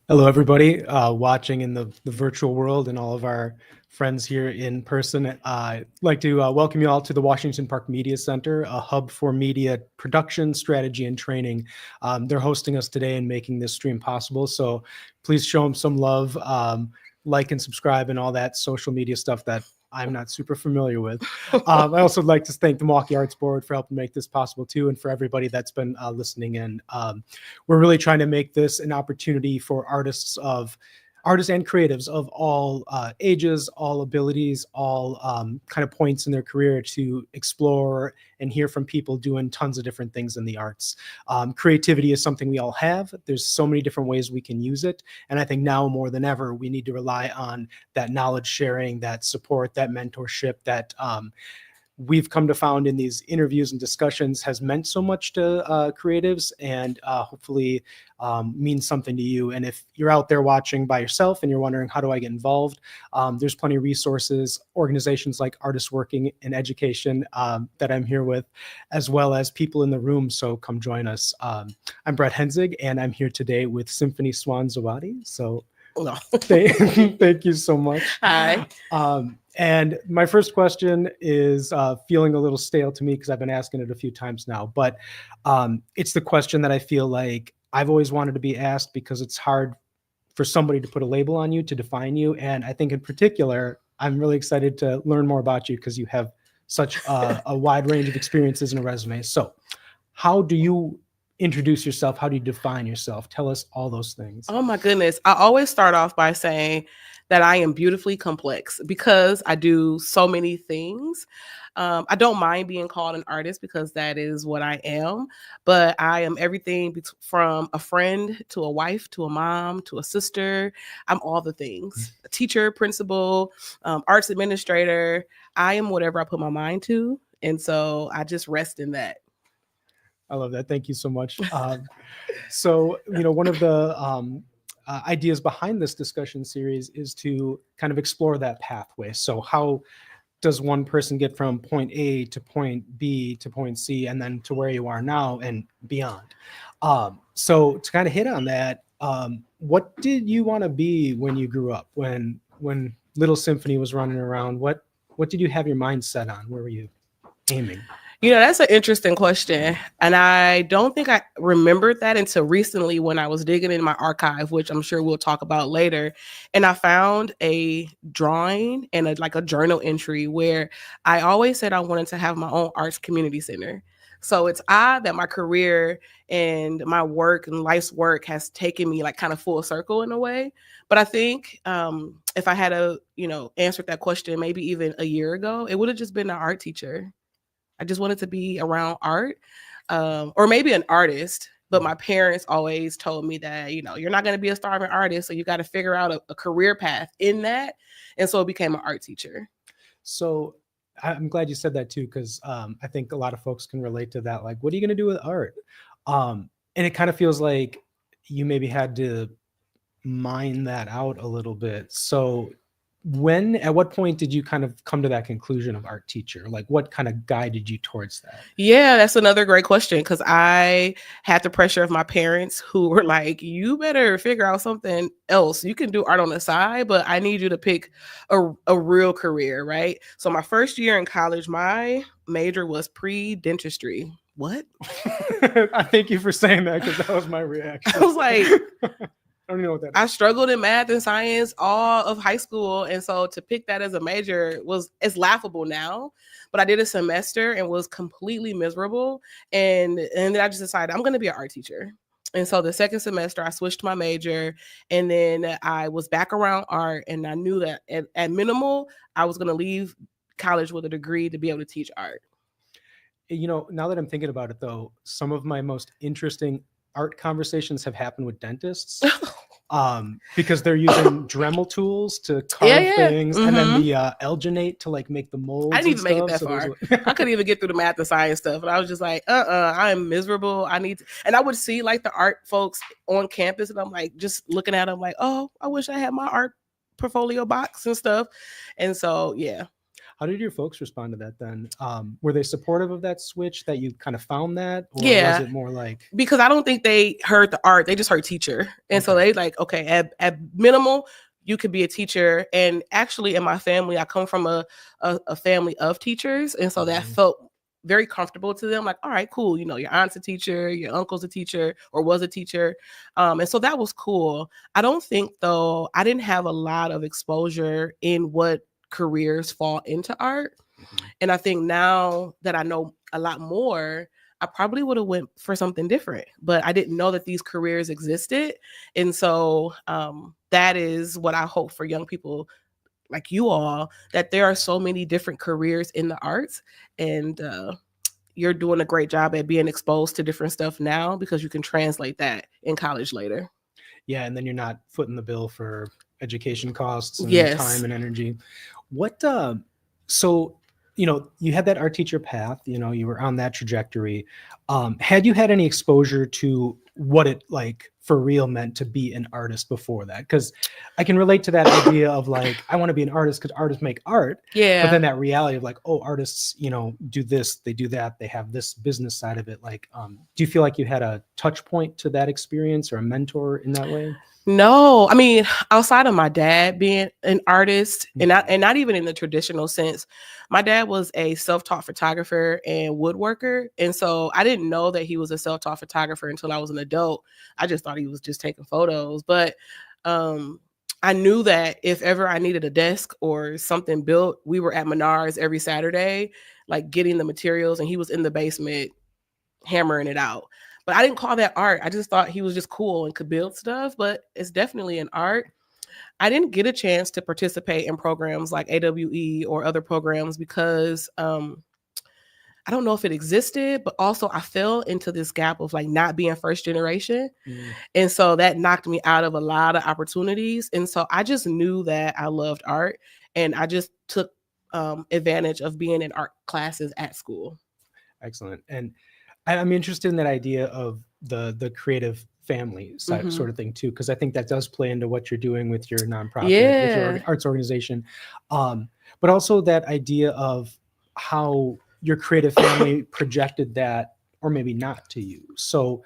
Hello, everybody watching in the virtual world and all of our friends here in person. I'd like to welcome you all to the Washington Park Media Center, a hub for media production, strategy, and training. They're hosting us today and making this stream possible. So please show them some love, like and subscribe and all that social media stuff that I'm not super familiar with. I also would like to thank the Milwaukee Arts Board for helping make this possible too, and for everybody that's been listening in. We're really trying to make this an opportunity for artists and creatives of all ages, all abilities, all kind of points in their career to explore and hear from people doing tons of different things in the arts. Creativity is something we all have. There's so many different ways we can use it. And I think now more than ever, we need to rely on that knowledge sharing, that support, that mentorship, that we've come to found in these interviews and discussions has meant so much to creatives, and hopefully means something to you. And if you're out there watching by yourself and you're wondering, how do I get involved? There's plenty of resources, organizations like Artists Working in Education that I'm here with, as well as people in the room. So come join us. I'm Brett Henzig, and I'm here today with Symphony Swan-Zawadi. So No. thank you so much. Hi. And my first question is feeling a little stale to me because I've been asking it a few times now, but it's the question that I feel like I've always wanted to be asked because it's hard for somebody to put a label on you, to define you. And I think in particular, I'm really excited to learn more about you because you have such a wide range of experiences and a resume. So how do you introduce yourself? How do you define yourself? Tell us all those things. Oh my goodness. I always start off by saying that I am beautifully complex because I do so many things. I don't mind being called an artist because that is what I am, but I am everything from a friend to a wife to a mom to a sister. I'm all the things: a teacher, principal, arts administrator. I am whatever I put my mind to. And so I just rest in that. I love that. Thank you so much. So, one of the ideas behind this discussion series is to kind of explore that pathway. So how does one person get from point A to point B to point C and then to where you are now and beyond? So to kind of hit on that, what did you want to be when you grew up? When little Symphony was running around, what did you have your mind set on? Where were you aiming? That's an interesting question. And I don't think I remembered that until recently when I was digging in my archive, which I'm sure we'll talk about later. And I found a drawing and a journal entry where I always said I wanted to have my own arts community center. So it's odd that my career and my work and life's work has taken me kind of full circle in a way. But I think if I had answered that question maybe even a year ago, it would have just been an art teacher. I just wanted to be around art, or maybe an artist. But my parents always told me that, you're not going to be a starving artist. So you got to figure out a career path in that. And so I became an art teacher. So I'm glad you said that too, because I think a lot of folks can relate to that. Like, what are you going to do with art? And it kind of feels like you maybe had to mine that out a little bit. So at what point did you kind of come to that conclusion of art teacher? Like, what kind of guided you towards that? Yeah, that's another great question, because I had the pressure of my parents who were like, you better figure out something else. You can do art on the side, but I need you to pick a real career, right? So my first year in college, my major was pre-dentistry. What? I thank you for saying that, because that was my reaction. I was like, I don't even know what that is. I struggled in math and science all of high school. And so to pick that as a major it's laughable now, but I did a semester and was completely miserable. And then I just decided I'm going to be an art teacher. And so the second semester I switched my major, and then I was back around art, and I knew that at minimal, I was going to leave college with a degree to be able to teach art. Now that I'm thinking about it though, some of my most interesting art conversations have happened with dentists, because they're using Dremel tools to carve things, and then the alginate to make the molds. I didn't even make it that far. I couldn't even get through the math and science stuff, and I was just like, I am miserable. I need to. And I would see the art folks on campus, and I'm like, just looking at them like, oh, I wish I had my art portfolio box and stuff. And so, yeah. How did your folks respond to that then? Were they supportive of that switch, that you kind of found that? Or Yeah. was it more like, Because I don't think they heard the art, they just heard teacher. And so Okay. they like, okay, at minimal, you could be a teacher. And actually in my family, I come from a family of teachers. And so that Mhm. felt very comfortable to them. Like, all right, cool. You know, your aunt's a teacher, your uncle's a teacher or was a teacher. And so that was cool. I don't think though, I didn't have a lot of exposure in what careers fall into art. Mhm. And I think now that I know a lot more, I probably would have went for something different, but I didn't know that these careers existed. And so that is what I hope for young people like you all, that there are so many different careers in the arts. And you're doing a great job at being exposed to different stuff now because you can translate that in college later. Yeah, and then you're not footing the bill for education costs and Yes. time and energy. What so you had that art teacher path, you were on that trajectory. Had you had any exposure to what it like for real meant to be an artist before that? Because I can relate to that idea of like, I want to be an artist because artists make art. Yeah. But then that reality of like, oh, artists, do this, they do that, they have this business side of it. Like, do you feel like you had a touch point to that experience or a mentor in that way? No, I mean, outside of my dad being an artist and not even in the traditional sense, my dad was a self-taught photographer and woodworker. And so I didn't know that he was a self-taught photographer until I was an adult. I just thought he was just taking photos. But I knew that if ever I needed a desk or something built, we were at Menards every Saturday, like getting the materials, and he was in the basement hammering it out. But I didn't call that art. I just thought he was just cool and could build stuff, but it's definitely an art. I didn't get a chance to participate in programs like AWE or other programs because I don't know if it existed, but also I fell into this gap of like not being first generation. And so that knocked me out of a lot of opportunities. And so I just knew that I loved art and I just took advantage of being in art classes at school. Excellent. And I'm interested in that idea of the creative family side, sort of thing too, because I think that does play into what you're doing with your nonprofit, with your arts organization, but also that idea of how your creative family projected that, or maybe not, to you. So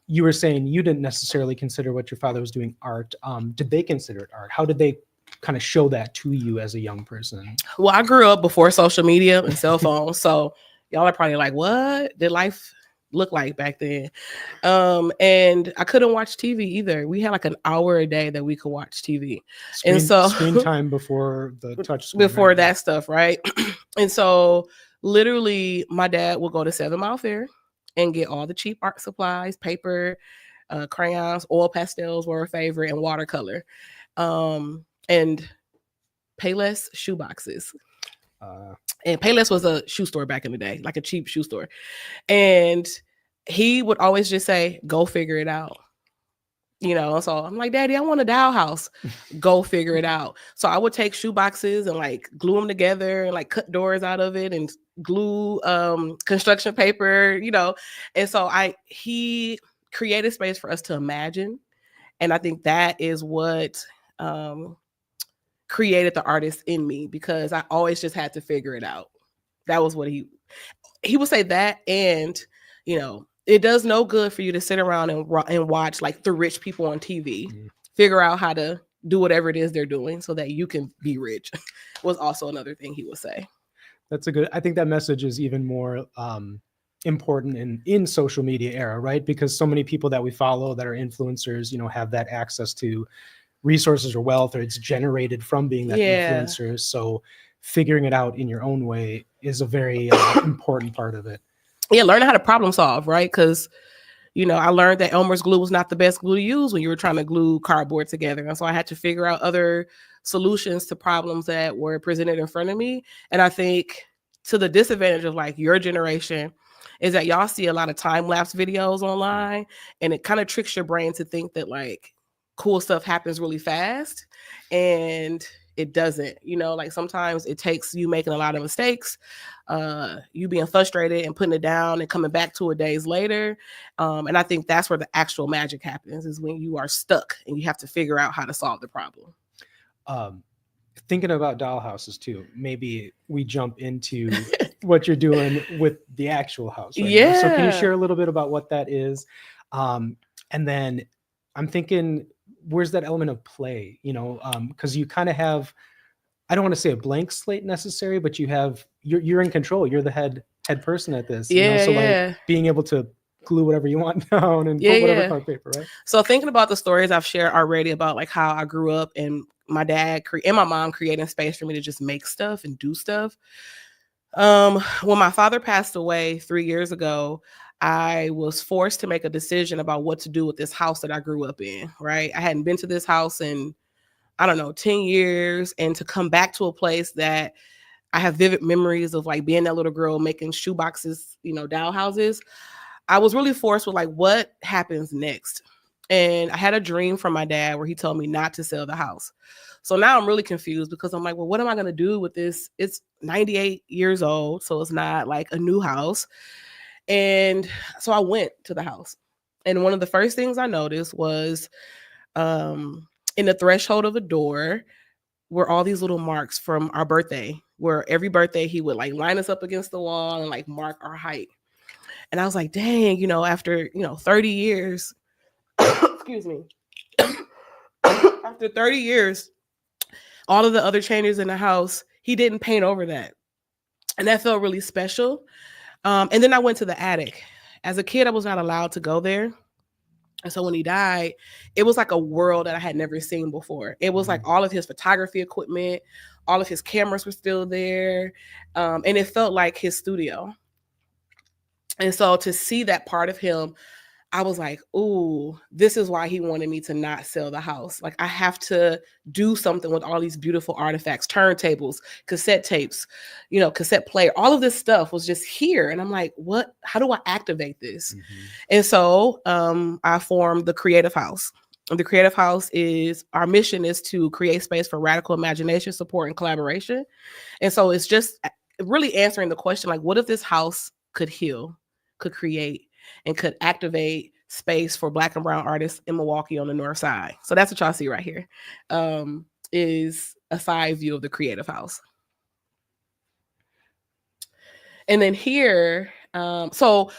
you were saying you didn't necessarily consider what your father was doing art. Did they consider it art? How did they kind of show that to you as a young person? Well, I grew up before social media and cell phones, so y'all are probably like, what did life look like back then? And I couldn't watch TV either. We had like an hour a day that we could watch TV. Screen, and so screen time before the touch screen, before right? that stuff, right? And so literally my dad would go to 7 Mile Fair and get all the cheap art supplies, paper, crayons, oil pastels were a favorite, and watercolor. And Payless shoe boxes. And Payless was a shoe store back in the day, like a cheap shoe store. And he would always just say, go figure it out. So I'm like, Daddy, I want a dollhouse. Go figure it out. So I would take shoe boxes and like glue them together and like cut doors out of it and glue construction paper, And so he created space for us to imagine. And I think that is what created the artist in me, because I always just had to figure it out. That was what he would say that. And, it does no good for you to sit around and watch like the rich people on TV, figure out how to do whatever it is they're doing so that you can be rich, was also another thing he would say. I think that message is even more important in social media era, right? Because so many people that we follow that are influencers, have that access to resources or wealth, or it's generated from being that influencer. So figuring it out in your own way is a very important part of it. Yeah, learning how to problem solve, right? Because, I learned that Elmer's glue was not the best glue to use when you were trying to glue cardboard together. And so I had to figure out other solutions to problems that were presented in front of me. And I think to the disadvantage of like your generation is that y'all see a lot of time-lapse videos online, and it kind of tricks your brain to think that like cool stuff happens really fast, and it doesn't. Like sometimes it takes you making a lot of mistakes, you being frustrated and putting it down and coming back to it days later. And I think that's where the actual magic happens, is when you are stuck and you have to figure out how to solve the problem. thinking about dollhouses too, maybe we jump into what you're doing with the actual house right now. So can you share a little bit about what that is? And then I'm thinking, where's that element of play? Because you kind of have, I don't want to say a blank slate necessary, but you're in control. You're the head person at this. So like being able to glue whatever you want down and put whatever card paper, right? So thinking about the stories I've shared already about like how I grew up and my dad and my mom creating space for me to just make stuff and do stuff. When my father passed away 3 years ago, I was forced to make a decision about what to do with this house that I grew up in, right? I hadn't been to this house in, I don't know, 10 years. And to come back to a place that I have vivid memories of like being that little girl making shoe boxes, doll houses. I was really forced with like, what happens next? And I had a dream from my dad where he told me not to sell the house. So now I'm really confused because I'm like, well, what am I going to do with this? It's 98 years old, so it's not like a new house. And so I went to the house. And one of the first things I noticed was in the threshold of a door were all these little marks from our birthday, where every birthday he would like line us up against the wall and like mark our height. And I was like, dang, after, 30 years, excuse me, after 30 years, all of the other changes in the house, he didn't paint over that. And that felt really special. And then I went to the attic. As a kid, I was not allowed to go there. And so when he died, it was like a world that I had never seen before. It was like all of his photography equipment, all of his cameras were still there. And it felt like his studio. And so to see that part of him, I was like, ooh, this is why he wanted me to not sell the house. Like I have to do something with all these beautiful artifacts, turntables, cassette tapes, cassette player, all of this stuff was just here. And I'm like, how do I activate this? Mm-hmm. And so I formed the Creative House. The Creative House our mission is to create space for radical imagination, support, and collaboration. And so it's just really answering the question, like, what if this house could heal, could create, and could activate space for Black and brown artists in Milwaukee on the north side. So that's what y'all see right here, is a side view of the Creative House. And then here, so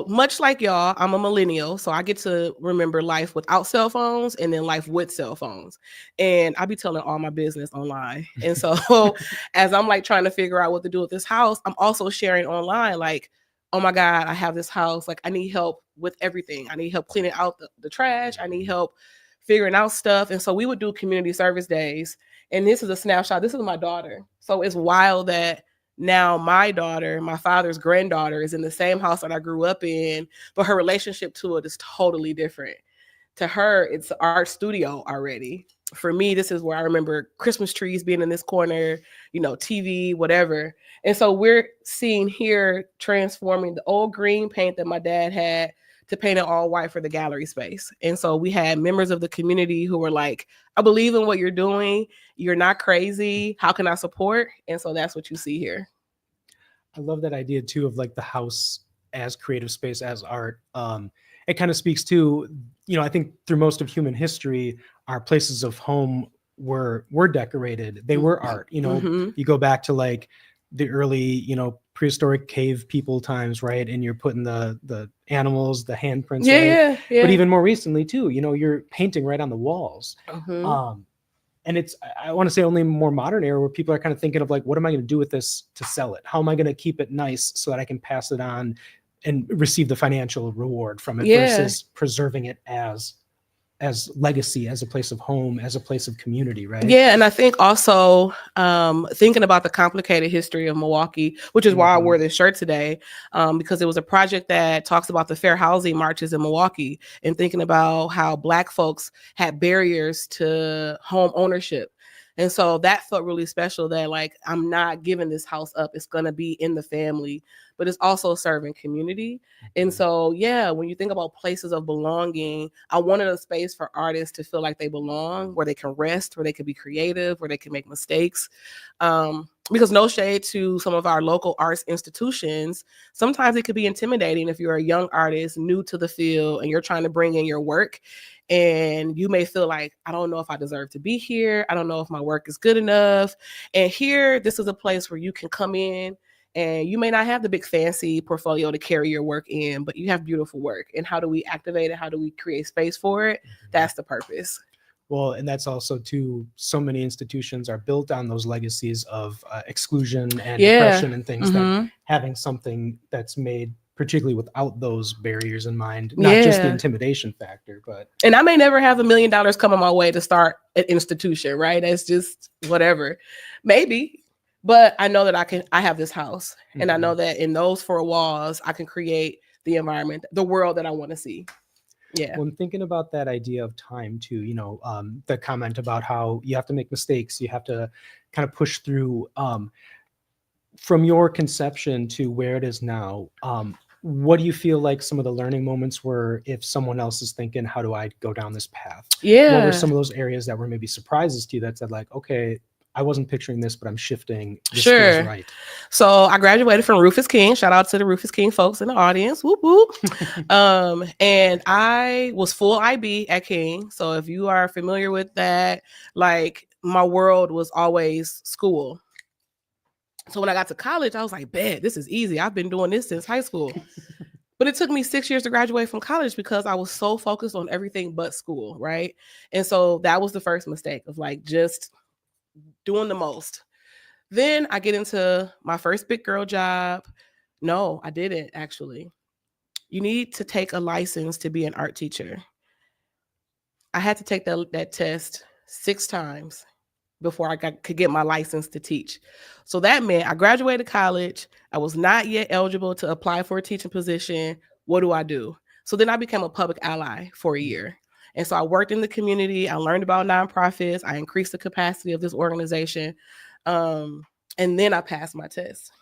much like y'all, I'm a millennial, so I get to remember life without cell phones and then life with cell phones. And I be telling all my business online. And so as I'm like trying to figure out what to do with this house, I'm also sharing online like, oh my God, I have this house. Like I need help with everything. I need help cleaning out the trash. I need help figuring out stuff. And so we would do community service days. And this is a snapshot. This is my daughter. So it's wild that now my daughter, my father's granddaughter, is in the same house that I grew up in, but her relationship to it is totally different. To her, it's an art studio already. For me, this is where I remember Christmas trees being in this corner, TV, whatever. And so we're seeing here transforming the old green paint that my dad had to paint it all white for the gallery space. And so we had members of the community who were like, I believe in what you're doing. You're not crazy. How can I support? And so that's what you see here. I love that idea too of like the house as creative space, as art. It kind of speaks to, I think through most of human history, our places of home were decorated. They were art. You go back to like the early, prehistoric cave people times, right? And you're putting the animals, the handprints. Yeah. But even more recently too, you're painting right on the walls. And it's, I want to say, only more modern era where people are kind of thinking of like, what am I going to do with this to sell it? How am I going to keep it nice so that I can pass it on and receive the financial reward from it versus preserving it as legacy, as a place of home, as a place of community, right? Yeah, and I think also thinking about the complicated history of Milwaukee, which is why I wore this shirt today, because it was a project that talks about the fair housing marches in Milwaukee and thinking about how Black folks had barriers to home ownership. And so that felt really special that like, I'm not giving this house up. It's going to be in the family, but it's also serving community. And so, yeah, when you think about places of belonging, I wanted a space for artists to feel like they belong, where they can rest, where they can be creative, where they can make mistakes. Because no shade to some of our local arts institutions, sometimes it could be intimidating if you're a young artist new to the field and you're trying to bring in your work And you may feel like, I don't know if I deserve to be here. I don't know if my work is good enough. And here, this is a place where you can come in and you may not have the big fancy portfolio to carry your work in, but you have beautiful work. And how do we activate it? How do we create space for it? That's the purpose. Well, and that's also too, so many institutions are built on those legacies of exclusion and depression and things, that having something that's made particularly without those barriers in mind, not just the intimidation factor, but. And I may never have $1 million coming my way to start an institution, right? That's just whatever, maybe. But I know that I have this house, and I know that in those 4 walls, I can create the environment, the world that I want to see. Yeah. When thinking about that idea of time too, you know, the comment about how you have to make mistakes, you have to kind of push through, from your conception to where it is now, what do you feel like some of the learning moments were if someone else is thinking, how do I go down this path? Yeah. What were some of those areas that were maybe surprises to you that said like, okay, I wasn't picturing this, but I'm shifting. This feels right. So I graduated from Rufus King. Shout out to the Rufus King folks in the audience. Whoop, whoop. And I was full IB at King. So if you are familiar with that, like my world was always school. So when I got to college, I was like, bet, this is easy. I've been doing this since high school. But it took me 6 years to graduate from college because I was so focused on everything but school, right? And so that was the first mistake of like just doing the most. Then I get into my first big girl job. No, I didn't actually. You need to take a license to be an art teacher. I had to take that test 6 times before I could get my license to teach. So that meant I graduated college. I was not yet eligible to apply for a teaching position. What do? So then I became a public ally for a year. And so I worked in the community. I learned about nonprofits. I increased the capacity of this organization. And then I passed my test.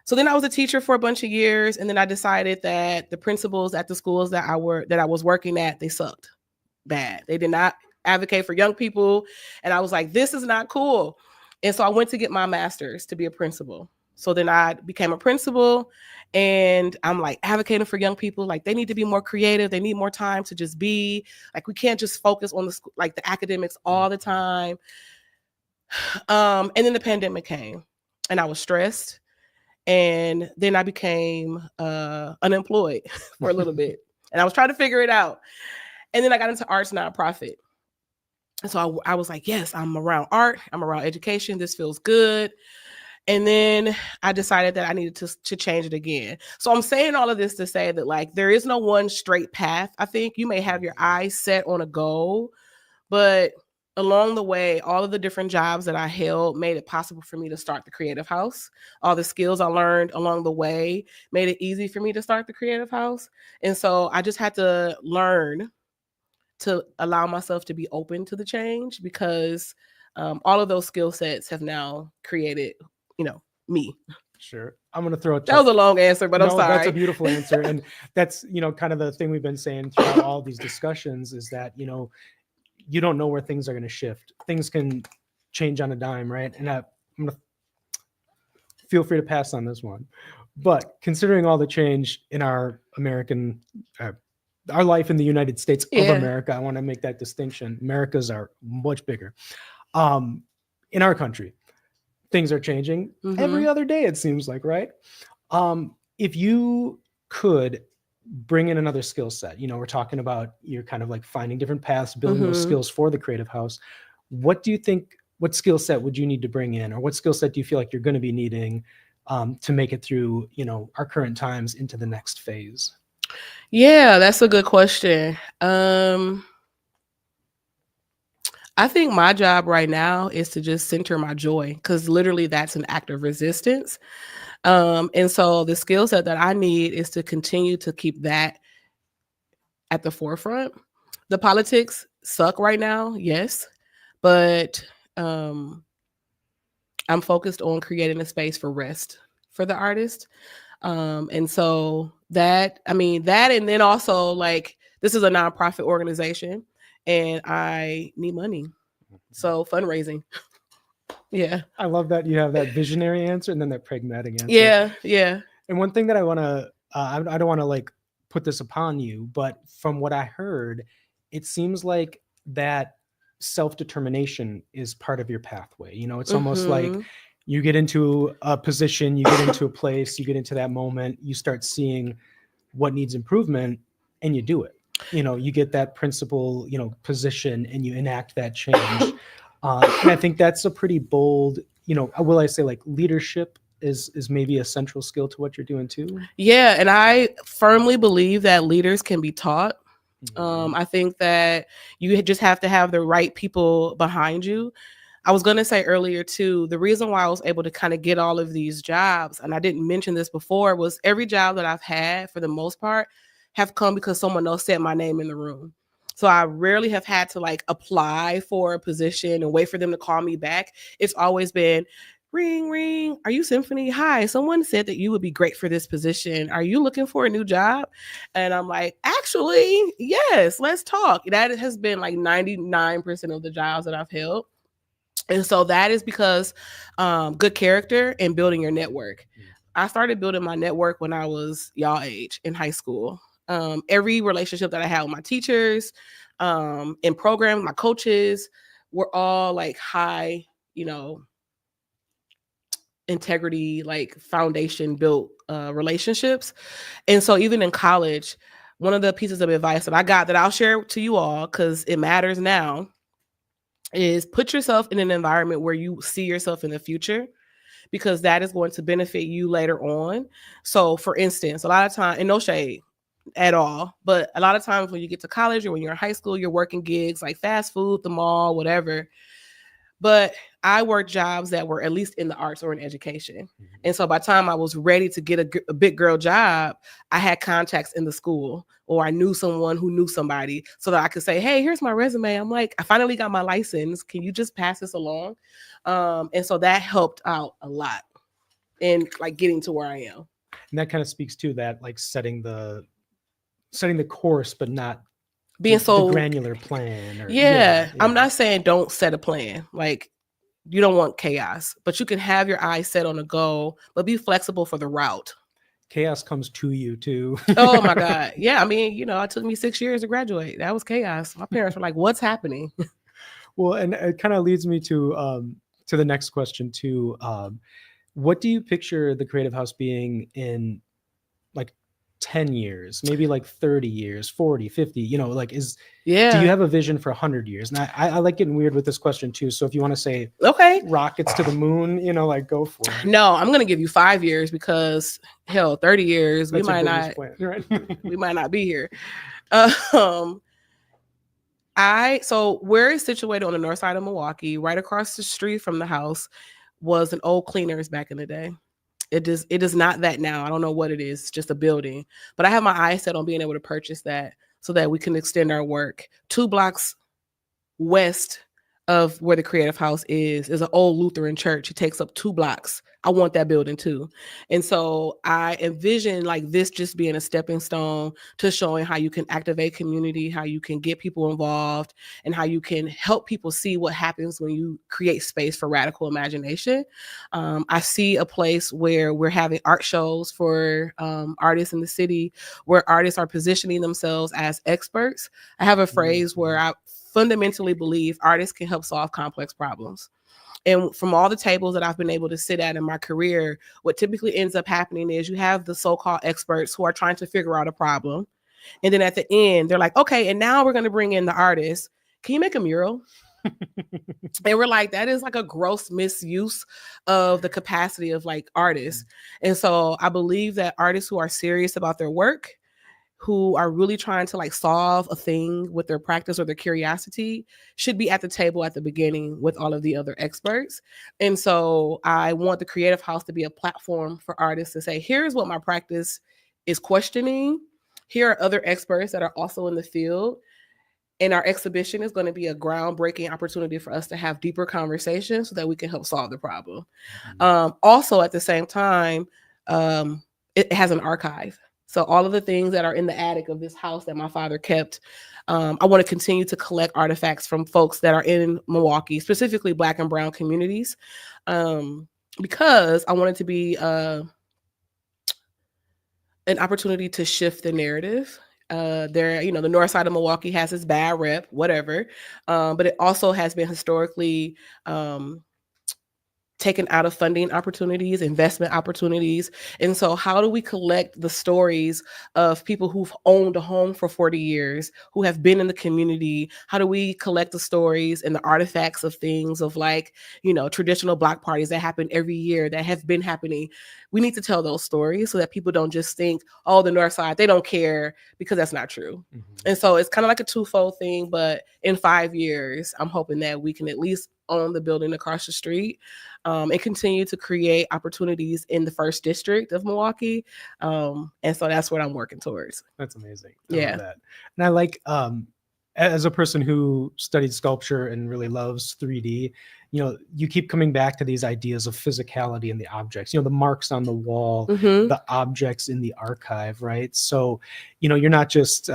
So then I was a teacher for a bunch of years. And then I decided that the principals at the schools that I was working at, they sucked bad. They did not advocate for young people. And I was like, this is not cool. And so I went to get my master's to be a principal. So then I became a principal, and I'm like advocating for young people. Like they need to be more creative. They need more time to just be like, we can't just focus on the academics all the time. And then the pandemic came and I was stressed. And then I became unemployed for a little bit, and I was trying to figure it out. And then I got into arts nonprofit. And so I was like, yes, I'm around art. I'm around education. This feels good. And then I decided that I needed to change it again. So I'm saying all of this to say that like, there is no one straight path. I think you may have your eyes set on a goal, but along the way, all of the different jobs that I held made it possible for me to start the Creative House. All the skills I learned along the way made it easy for me to start the Creative House. And so I just had to learn to allow myself to be open to the change, because all of those skill sets have now created, me. Sure. I'm going to throw it. That was a long answer, but I'm sorry. That's a beautiful answer. And that's, kind of the thing we've been saying throughout all these discussions is that, you don't know where things are going to shift. Things can change on a dime, right? And I'm going to feel free to pass on this one. But considering all the change in our American, our life in the United States of America, I want to make that distinction. Americas are much bigger. In our country, things are changing every other day, it seems like, right? If you could bring in another skill set, we're talking about you're kind of like finding different paths, building those skills for the Creative House. What do you think, what skill set would you need to bring in, or what skill set do you feel like you're going to be needing to make it through, our current times into the next phase? Yeah, that's a good question. I think my job right now is to just center my joy, because literally that's an act of resistance. And so the skill set that I need is to continue to keep that at the forefront. The politics suck right now, yes, but I'm focused on creating a space for rest for the artist. And so that, and then also like, this is a nonprofit organization and I need money. So fundraising. Yeah. I love that you have that visionary answer and then that pragmatic answer. Yeah. And one thing that I want to, I don't want to like put this upon you, but from what I heard, it seems like that self-determination is part of your pathway. It's almost like you get into a position, you get into a place, you get into that moment, you start seeing what needs improvement, and you do it. You get that principal, position, and you enact that change. And I think that's a pretty bold, will I say, like, leadership is maybe a central skill to what you're doing too. Yeah, and I firmly believe that leaders can be taught. I think that you just have to have the right people behind you. I was going to say earlier too, the reason why I was able to kind of get all of these jobs, and I didn't mention this before, was every job that I've had for the most part have come because someone else said my name in the room. So I rarely have had to like apply for a position and wait for them to call me back. It's always been, ring, ring. Are you Symphony? Hi, someone said that you would be great for this position. Are you looking for a new job? And I'm like, actually, yes, let's talk. That has been like 99% of the jobs that I've held. And so that is because good character and building your network. I started building my network when I was y'all age in high school. Every relationship that I had with my teachers, in programs, my coaches were all like high, integrity, like foundation built relationships. And so even in college, one of the pieces of advice that I got that I'll share to you all, because it matters now, is put yourself in an environment where you see yourself in the future, because that is going to benefit you later on. So for instance, a lot of time, and no shade at all, but a lot of times when you get to college or when you're in high school, you're working gigs like fast food, the mall, whatever. But I worked jobs that were at least in the arts or in education. And so by the time I was ready to get a big girl job, I had contacts in the school, or I knew someone who knew somebody, so that I could say, hey, here's my resume. I'm like, I finally got my license. Can you just pass this along? And so that helped out a lot in like getting to where I am. And that kind of speaks to that, like setting the course, but not being the granular plan. Yeah. I'm not saying don't set a plan. Like, you don't want chaos, but you can have your eyes set on a goal, but be flexible for the route. Chaos comes to you too. Oh my God. Yeah. I mean, it took me 6 years to graduate. That was chaos. My parents were like, what's happening? Well, and it kind of leads me to the next question too. What do you picture the Creative House being in like 10 years, maybe like 30 years, 40, 50, do you have a vision for 100 years? And I like getting weird with this question too. So if you want to say, okay, rockets to the moon, like go for it. No, I'm going to give you 5 years, because hell, 30 years, That's we might not, plan, right? we might not be here. So where it's situated on the north side of Milwaukee, right across the street from the house, was an old cleaners back in the day. It is not that now. I don't know what it is. It's just a building. But I have my eyes set on being able to purchase that so that we can extend our work. 2 blocks west of where the Creative House is an old Lutheran church. It takes up 2 blocks. I want that building too. And so I envision like this just being a stepping stone to showing how you can activate community, how you can get people involved, and how you can help people see what happens when you create space for radical imagination. I see a place where we're having art shows for artists in the city, where artists are positioning themselves as experts. I have a phrase where I fundamentally believe artists can help solve complex problems. And from all the tables that I've been able to sit at in my career, what typically ends up happening is you have the so-called experts who are trying to figure out a problem. And then at the end, they're like, okay, and now we're going to bring in the artist. Can you make a mural? And we're like, that is like a gross misuse of the capacity of like artists. And so I believe that artists who are serious about their work, who are really trying to like solve a thing with their practice or their curiosity, should be at the table at the beginning with all of the other experts. And so I want the Creative House to be a platform for artists to say, here's what my practice is questioning. Here are other experts that are also in the field. And our exhibition is going to be a groundbreaking opportunity for us to have deeper conversations so that we can help solve the problem. Also, at the same time, it has an archive. So all of the things that are in the attic of this house that my father kept, I want to continue to collect artifacts from folks that are in Milwaukee, specifically Black and Brown communities, because I want it to be an opportunity to shift the narrative. There, you know, the north side of Milwaukee has its bad rep, whatever. But it also has been historically taken out of funding opportunities, investment opportunities. And so how do we collect the stories of people who've owned a home for 40 years, who have been in the community? How do we collect the stories and the artifacts of things of like, you know, traditional Black parties that happen every year that have been happening? We need to tell those stories so that people don't just think, oh, the North Side, they don't care, because that's not true. And so it's kind of like a twofold thing, but in 5 years, I'm hoping that we can at least own the building across the street, and continue to create opportunities in the first district of Milwaukee. And so that's what I'm working towards. That's amazing. Yeah. Love that. And I like, as a person who studied sculpture and really loves 3D, you know, you keep coming back to these ideas of physicality in the objects, you know, the marks on the wall, the objects in the archive, right? So, you know, you're not just,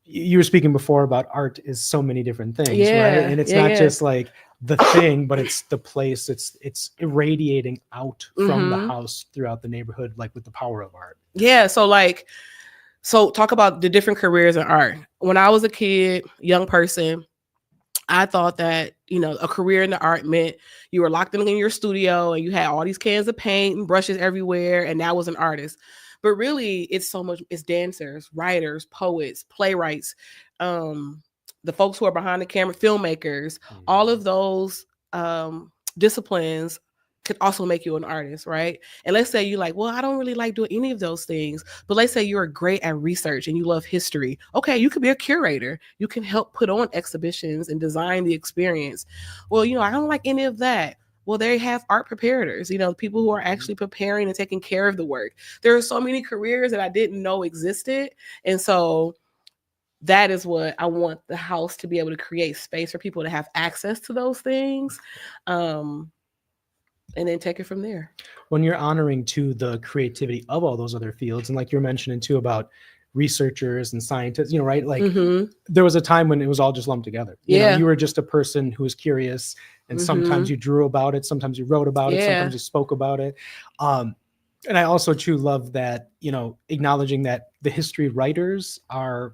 you were speaking before about art is so many different things, right? And it's not just like the thing, but it's the place. It's irradiating out from the house throughout the neighborhood, like with the power of art. Yeah. So talk about the different careers in art. When I was a kid, young person, I thought that, you know, a career in the art meant you were locked in your studio and you had all these cans of paint and brushes everywhere, and that was an artist. But really, it's so much. It's dancers, writers, poets, playwrights, the folks who are behind the camera, filmmakers. All of those disciplines could also make you an artist, right? And let's say you're like, well, I don't really like doing any of those things, but let's say you're great at research and you love history. Okay, you could be a curator. You can help put on exhibitions and design the experience. Well, you know, I don't like any of that. Well, they have art preparators, you know, people who are actually preparing and taking care of the work. There are so many careers that I didn't know existed. And so that is what I want the house to be able to create, space for people to have access to those things. And then take it from there. When you're honoring too the creativity of all those other fields, and like you're mentioning too about researchers and scientists, you know, right? Like there was a time when it was all just lumped together. You know, you were just a person who was curious, and sometimes you drew about it, sometimes you wrote about it, sometimes you spoke about it. And I also too love that, you know, acknowledging that the history writers are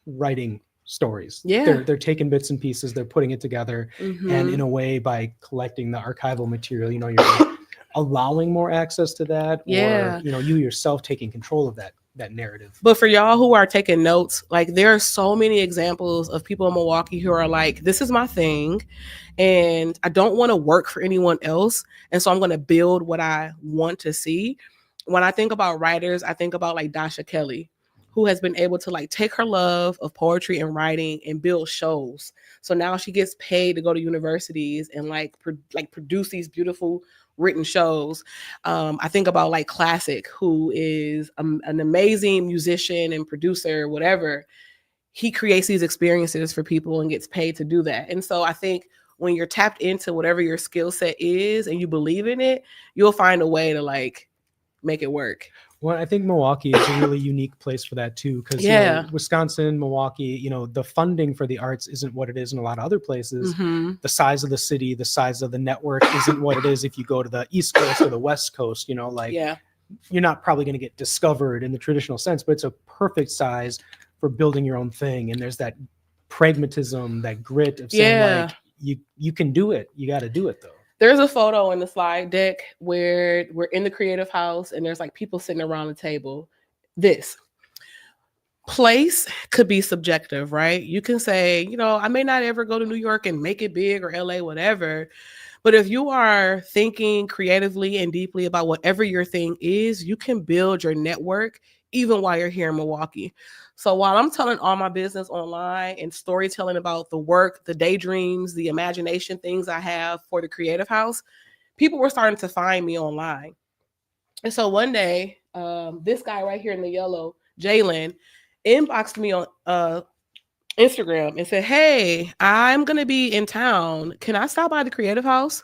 writing stories. They're taking bits and pieces, they're putting it together, and in a way, by collecting the archival material, you know, you're allowing more access to that, or you know, you yourself taking control of that narrative. But for y'all who are taking notes, like there are so many examples of people in Milwaukee who are like, this is my thing and I don't want to work for anyone else, and so I'm going to build what I want to see. When I think about writers, I think about like Dasha Kelly, who has been able to like take her love of poetry and writing and build shows. So now she gets paid to go to universities and like produce these beautiful written shows. I think about like Classic, who is an amazing musician and producer, whatever. He creates these experiences for people and gets paid to do that. And so I think when you're tapped into whatever your skill set is and you believe in it, you'll find a way to like make it work. Well, I think Milwaukee is a really unique place for that too, because you know, Wisconsin, Milwaukee, you know, the funding for the arts isn't what it is in a lot of other places. The size of the city, the size of the network isn't what it is if you go to the East Coast or the West Coast. You know, like you're not probably going to get discovered in the traditional sense, but it's a perfect size for building your own thing. And there's that pragmatism, that grit of saying like you can do it. You got to do it though. There's a photo in the slide deck where we're in the creative house and there's like people sitting around the table. This place could be subjective, right? You can say, you know, I may not ever go to New York and make it big, or LA, whatever. But if you are thinking creatively and deeply about whatever your thing is, you can build your network even while you're here in Milwaukee. So while I'm telling all my business online and storytelling about the work, the daydreams, the imagination things I have for the creative house, people were starting to find me online. And so one day, this guy right here in the yellow, Jalen, inboxed me on Instagram and said, hey, I'm going to be in town. Can I stop by the creative house?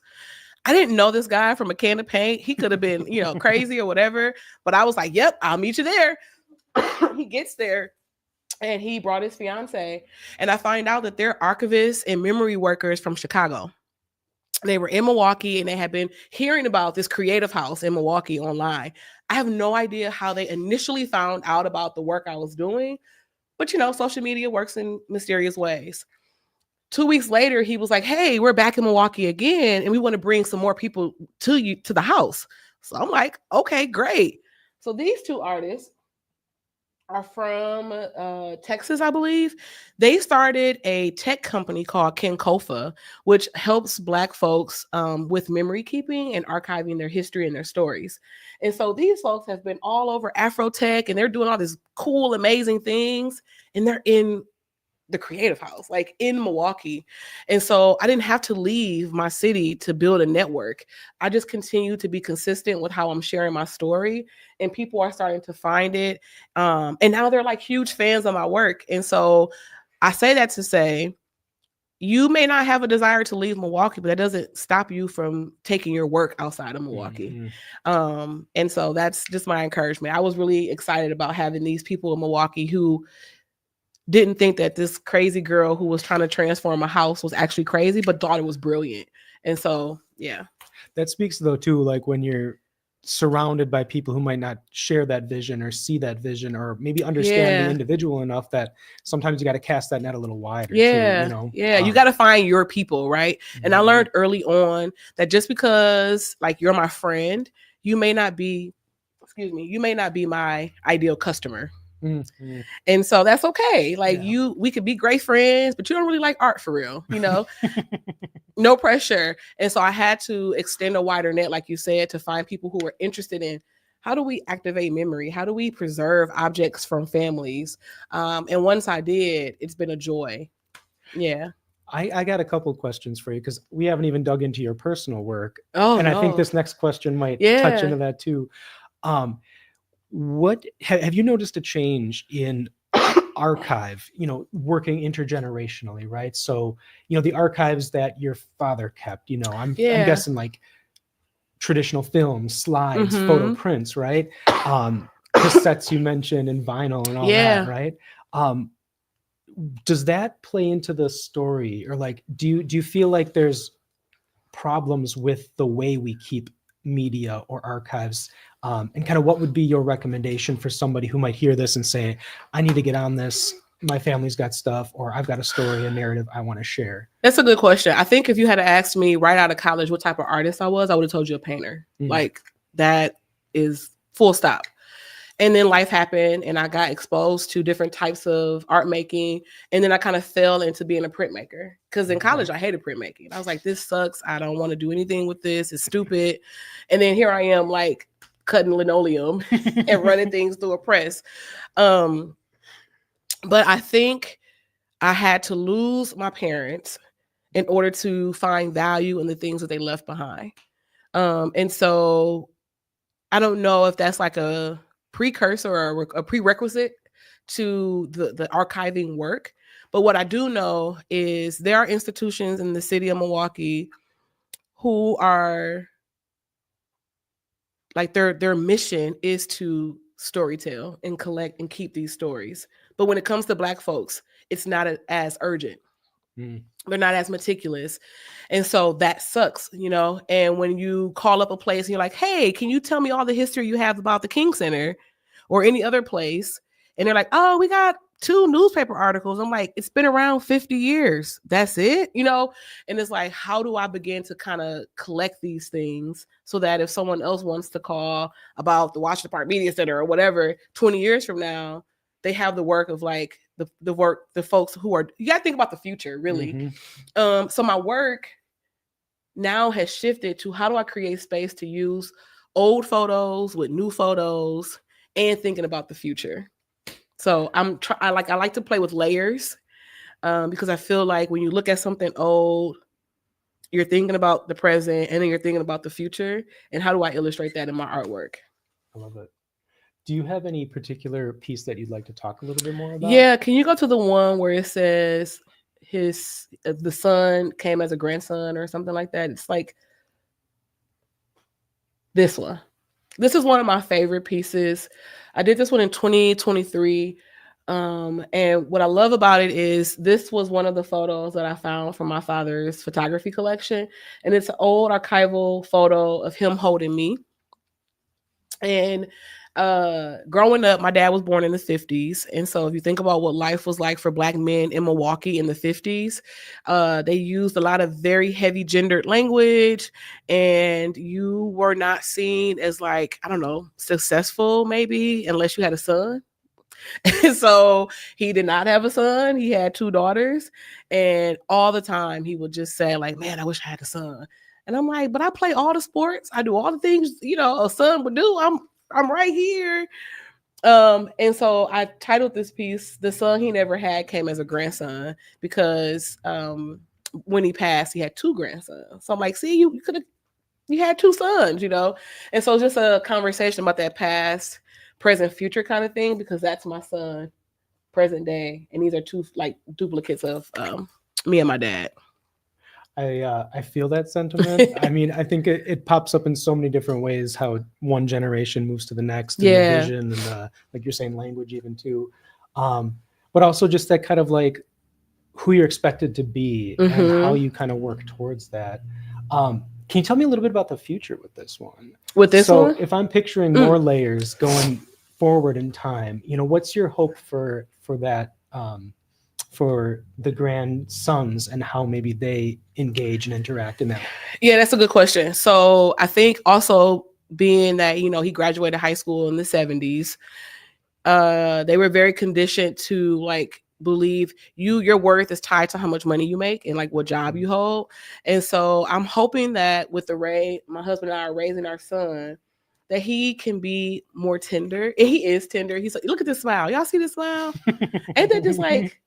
I didn't know this guy from a can of paint. He could have been, you know, crazy or whatever. But I was like, yep, I'll meet you there. He gets there and he brought his fiance. And I find out that they're archivists and memory workers from Chicago. They were in Milwaukee and they had been hearing about this creative house in Milwaukee online. I have no idea how they initially found out about the work I was doing, But social media works in mysterious ways. 2 weeks later, he was like, "Hey, we're back in Milwaukee again, and we want to bring some more people to the house." So I'm like, "Okay, great." So these two artists are from Texas, I believe. They started a tech company called Kenkofa, which helps Black folks with memory keeping and archiving their history and their stories. And so these folks have been all over Afrotech, and they're doing all these cool, amazing things. And they're in the creative house, like in Milwaukee. And so I didn't have to leave my city to build a network. I just continue to be consistent with how I'm sharing my story, and people are starting to find it. And now they're like huge fans of my work. And so I say that to say, you may not have a desire to leave Milwaukee, but that doesn't stop you from taking your work outside of Milwaukee. And so that's just my encouragement. I was really excited about having these people in Milwaukee who didn't think that this crazy girl who was trying to transform a house was actually crazy, but thought it was brilliant. And so, yeah. That speaks though too, like when you're surrounded by people who might not share that vision or see that vision or maybe understand the individual enough that sometimes you got to cast that net a little wider. Yeah. Too, you got to find your people, right? And I learned early on that just because like you're my friend, you may not be my ideal customer. And so that's okay. Like we could be great friends, but you don't really like art for real, no pressure. And so I had to extend a wider net, like you said, to find people who are interested in how do we activate memory? How do we preserve objects from families? And once I did, it's been a joy. Yeah. I got a couple of questions for you because we haven't even dug into your personal work. I think this next question might touch into that too. What have you noticed a change in archive, working intergenerationally, right? So, the archives that your father kept, I'm guessing like traditional films, slides, photo prints, right? Cassettes you mentioned and vinyl and all that, right? Does that play into the story, or like, do you feel like there's problems with the way we keep media or archives, and kind of what would be your recommendation for somebody who might hear this and say, I need to get on this, my family's got stuff, or I've got a story, a narrative I want to share? That's a good question. I think if you had asked me right out of college what type of artist I was, I would have told you a painter. Like that is full stop. And then life happened and I got exposed to different types of art making. And then I kind of fell into being a printmaker because in college I hated printmaking. I was like, this sucks. I don't want to do anything with this. It's stupid. And then here I am like cutting linoleum and running things through a press. But I think I had to lose my parents in order to find value in the things that they left behind. And so I don't know if that's like a precursor or a prerequisite to the archiving work. But what I do know is there are institutions in the city of Milwaukee who are like their mission is to storytell and collect and keep these stories. But when it comes to Black folks, it's not as urgent. They're not as meticulous. And so that sucks, and when you call up a place and you're like, hey, can you tell me all the history you have about the King Center or any other place? And they're like, oh, we got 2 newspaper articles. I'm like, it's been around 50 years. That's it, And it's like, how do I begin to kind of collect these things so that if someone else wants to call about the Washington Park Media Center or whatever 20 years from now, they have the work of like the folks who are, you got to think about the future, really. So my work now has shifted to how do I create space to use old photos with new photos and thinking about the future. So I like to play with layers because I feel like when you look at something old, you're thinking about the present and then you're thinking about the future. And how do I illustrate that in my artwork? I love it. Do you have any particular piece that you'd like to talk a little bit more about? Yeah, can you go to the one where it says the son came as a grandson or something like that? It's like this one. This is one of my favorite pieces. I did this one in 2023. And what I love about it is this was one of the photos that I found from my father's photography collection. And it's an old archival photo of him holding me. And Growing up, my dad was born in the 50s. And so if you think about what life was like for Black men in Milwaukee in the 50s, they used a lot of very heavy gendered language, and you were not seen as, like, I don't know, successful maybe unless you had a son. So he did not have a son. He had 2 daughters. And all the time he would just say, like, man, I wish I had a son. And I'm like, but I play all the sports. I do all the things, a son would do. I'm right here. And so I titled this piece, "The Son He Never Had Came as a Grandson," because when he passed, he had 2 grandsons. So I'm like, see, you had 2 sons, And so just a conversation about that past, present, future kind of thing, because that's my son, present day, and these are 2 like duplicates of me and my dad. I feel that sentiment. I mean, I think it pops up in so many different ways, how one generation moves to the next, and Yeah. the vision, and like you're saying, language even too. But also just that kind of like who you're expected to be and how you kind of work towards that. Can you tell me a little bit about the future with this one? With this one? So if I'm picturing more layers going forward in time, what's your hope for that, for the grandsons, and how maybe they engage and interact in that? Yeah, that's a good question. So I think also being that, he graduated high school in the 70s, they were very conditioned to like believe your worth is tied to how much money you make and like what job you hold. And so I'm hoping that with my husband and I are raising our son, that he can be more tender. And he is tender. He's like, look at this smile. Y'all see this smile? Ain't that just like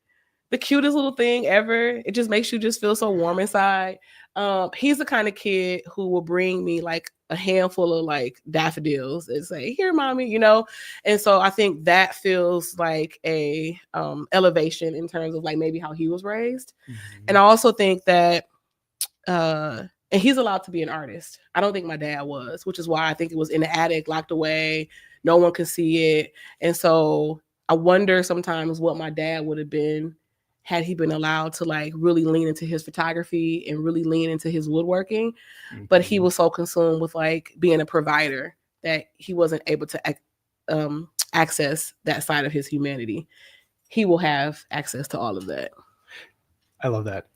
the cutest little thing ever? It just makes you just feel so warm inside. He's the kind of kid who will bring me like a handful of like daffodils and say, here, mommy, And so I think that feels like a elevation in terms of like maybe how he was raised. And I also think that, and he's allowed to be an artist. I don't think my dad was, which is why I think it was in the attic, locked away. No one could see it. And so I wonder sometimes what my dad would have been had he been allowed to like really lean into his photography and really lean into his woodworking. But he was so consumed with like being a provider that he wasn't able to access that side of his humanity. He will have access to all of that. I love that.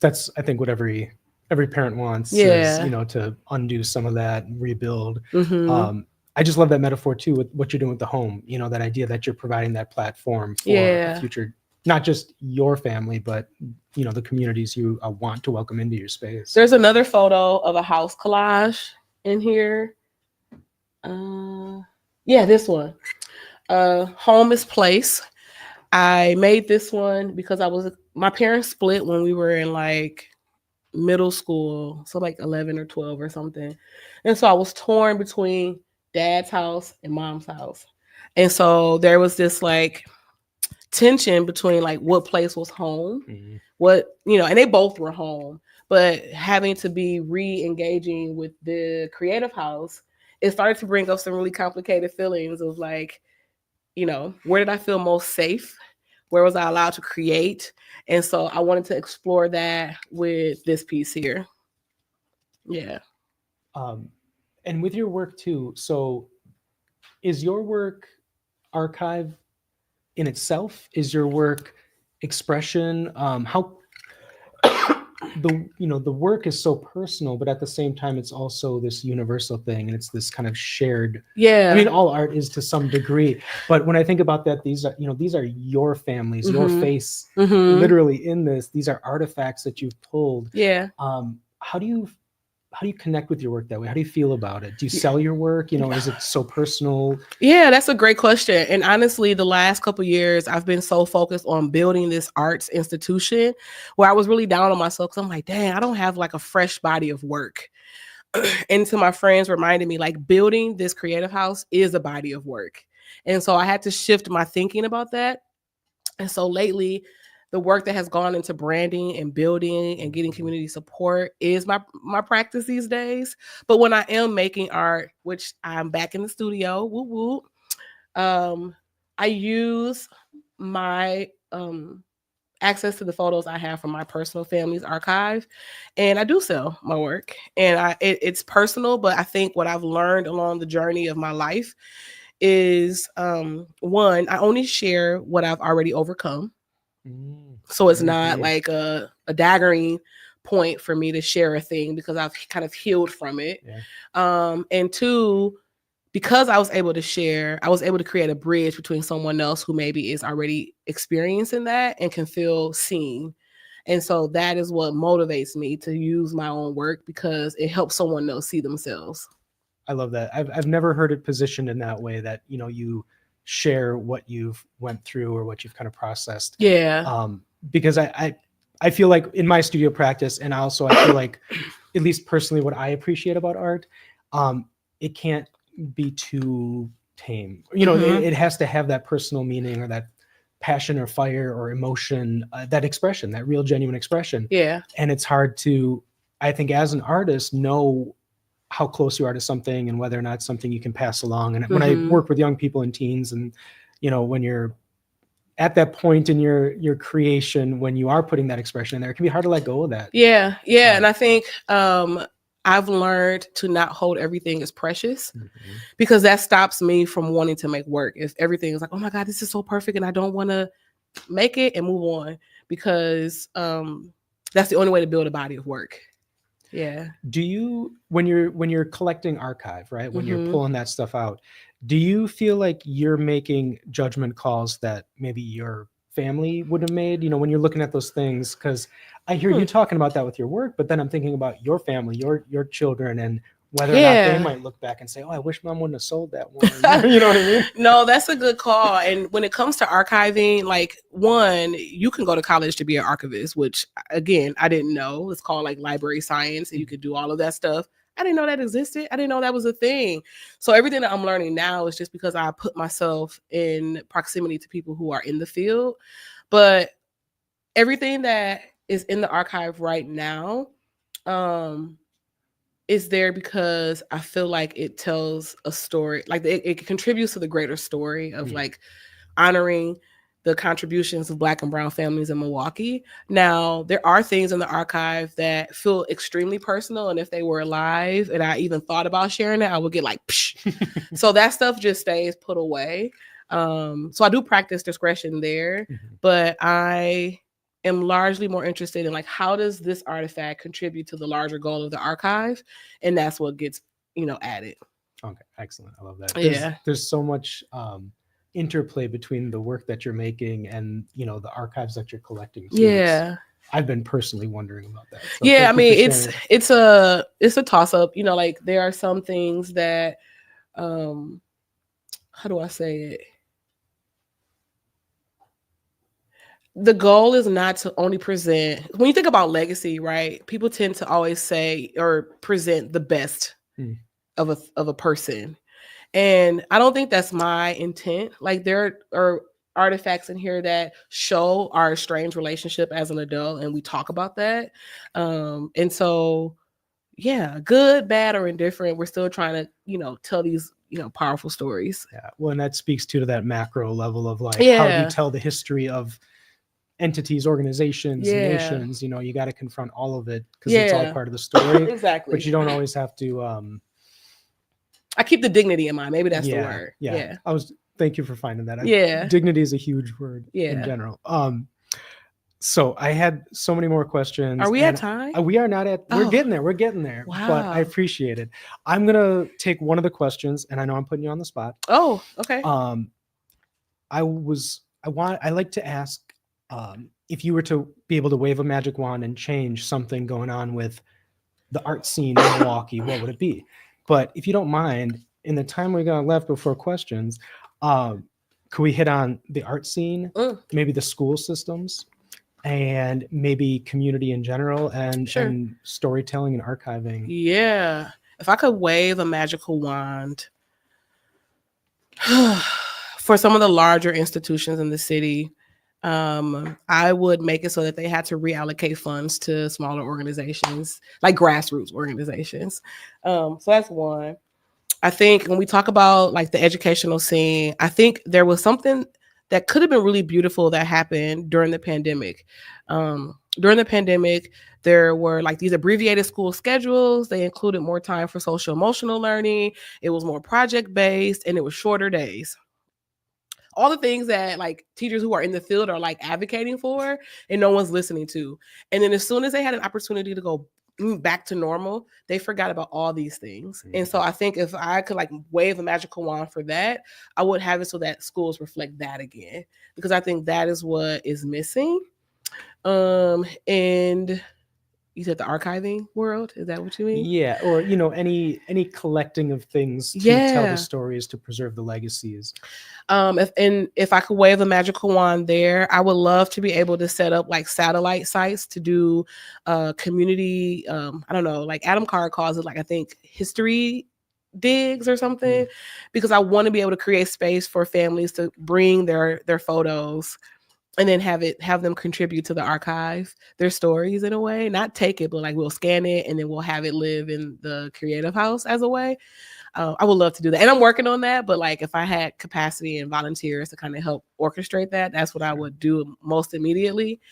That's, I think, what every parent wants, Yeah. is, to undo some of that and rebuild. I just love that metaphor too, with what you're doing with the home, that idea that you're providing that platform for a future, not just your family, but the communities you want to welcome into your space. There's another photo of a house collage in here. Yeah, this one. Home is place. I made this one because my parents split when we were in like middle school, so like 11 or 12 or something. And so I was torn between dad's house and mom's house. And so there was this like tension between like what place was home, and they both were home, but having to be re-engaging with the creative house, it started to bring up some really complicated feelings of like, where did I feel most safe? Where was I allowed to create? And so I wanted to explore that with this piece here. Yeah. And with your work too, so is your work archive in itself? Is your work expression? How the work is so personal, but at the same time, it's also this universal thing, and it's this kind of shared. Yeah. I mean, all art is to some degree, but when I think about that, these are your families, your face, literally in this. These are artifacts that you've pulled. Yeah. How do you connect with your work that way? How do you feel about it? Do you sell your work? Is it so personal? Yeah, that's a great question. And honestly, the last couple of years, I've been so focused on building this arts institution where I was really down on myself because I'm like, dang, I don't have like a fresh body of work. And so my friends reminded me like building this creative house is a body of work. And so I had to shift my thinking about that. And so lately, the work that has gone into branding and building and getting community support is my practice these days. But when I am making art, which I'm back in the studio, woo woo, I use my access to the photos I have from my personal family's archive, and I do sell my work. And it's personal, but I think what I've learned along the journey of my life is one, I only share what I've already overcome. So it's not like a daggering point for me to share a thing because I've kind of healed from it. And two, because I was able to share, I was able to create a bridge between someone else who maybe is already experiencing that and can feel seen. And so that is what motivates me to use my own work, because it helps someone else see themselves. I love that. I've never heard it positioned in that way, that, you know, you share what you've went through or what you've kind of processed. Yeah. Because I feel like in my studio practice, and also I feel like, at least personally, what I appreciate about art, it can't be too tame. You know, it has to have that personal meaning, or that passion or fire or emotion, that expression, that real genuine expression. Yeah. And it's hard to, I think, as an artist, know how close you are to something and whether or not it's something you can pass along. And when I work with young people and teens, and, you know, when you're at that point in your creation, when you are putting that expression in there, it can be hard to let go of that. Yeah. And I think I've learned to not hold everything as precious, because that stops me from wanting to make work. If everything is like, oh my God, this is so perfect, and I don't want to make it and move on, because that's the only way to build a body of work. Yeah. Do you, when you're collecting archive, right, when you're pulling that stuff out, do you feel like you're making judgment calls that maybe your family would have made, you know, when you're looking at those things? Because I hear you talking about that with your work, but then I'm thinking about your family, your children, and whether or not they might look back and say, oh, I wish mom wouldn't have sold that one. You know what I mean? No, that's a good call. And when it comes to archiving, like, one, you can go to college to be an archivist, which, again, I didn't know. It's called like library science, and you could do all of that stuff. I didn't know that existed. I didn't know that was a thing. So everything that I'm learning now is just because I put myself in proximity to people who are in the field. But everything that is in the archive right now, is there because I feel like it tells a story, like it contributes to the greater story of like honoring the contributions of Black and brown families in Milwaukee. Now, there are things in the archive that feel extremely personal, and if they were alive and I even thought about sharing it, I would get like, psh. So that stuff just stays put away. So I do practice discretion there, but I am largely more interested in like, how does this artifact contribute to the larger goal of the archive? And that's what gets, you know, added. Okay, excellent. I love that. There's so much interplay between the work that you're making and, you know, the archives that you're collecting too. I've been personally wondering about that. So I mean, it's a toss up, you know, like there are some things that how do I say it? The goal is not to only present, when you think about legacy, right? People tend to always say or present the best of a person. And I don't think that's my intent. Like, there are artifacts in here that show our estranged relationship as an adult, and we talk about that. And so, yeah, good, bad, or indifferent, we're still trying to, you know, tell these, you know, powerful stories. Yeah. Well, and that speaks to that macro level of like, how do you tell the history of entities, organizations, nations? You know, you got to confront all of it, because it's all part of the story. Exactly. But you don't always have to I keep the dignity in mind. Maybe that's the word. Thank you for finding that. Dignity is a huge word in general. So I had so many more questions. Are we at time? We are not at, we're getting there. We're getting there. Wow. But I appreciate it. I'm going to take one of the questions, and I know I'm putting you on the spot. Oh, okay. I like to ask, if you were to be able to wave a magic wand and change something going on with the art scene in Milwaukee, what would it be? But if you don't mind, in the time we got left before questions, could we hit on the art scene, maybe the school systems, and maybe community in general, and storytelling and archiving? Yeah. If I could wave a magical wand for some of the larger institutions in the city, I would make it so that they had to reallocate funds to smaller organizations, like grassroots organizations. So that's one. I think when we talk about like the educational scene, I think there was something that could have been really beautiful that happened during the pandemic. During the pandemic, There were like these abbreviated school schedules. They included more time for social emotional learning. It was more project based, and it was shorter days. All the things that like teachers who are in the field are like advocating for, and no one's listening to. And then as soon as they had an opportunity to go back to normal, they forgot about all these things. And so I think if I could like wave a magical wand for that, I would have it so that schools reflect that again, because I think that is what is missing. And you said the archiving world, is that what you mean? Yeah, or any collecting of things to tell the stories, to preserve the legacies. If I could wave a magical wand there, I would love to be able to set up like satellite sites to do community, I don't know, like Adam Carr calls it, like I think history digs or something, because I want to be able to create space for families to bring their photos and then have them contribute to the archive, their stories in a way, not take it, but like we'll scan it and then we'll have it live in the creative house as a way. I would love to do that. And I'm working on that, but like if I had capacity and volunteers to kind of help orchestrate that, that's what I would do most immediately.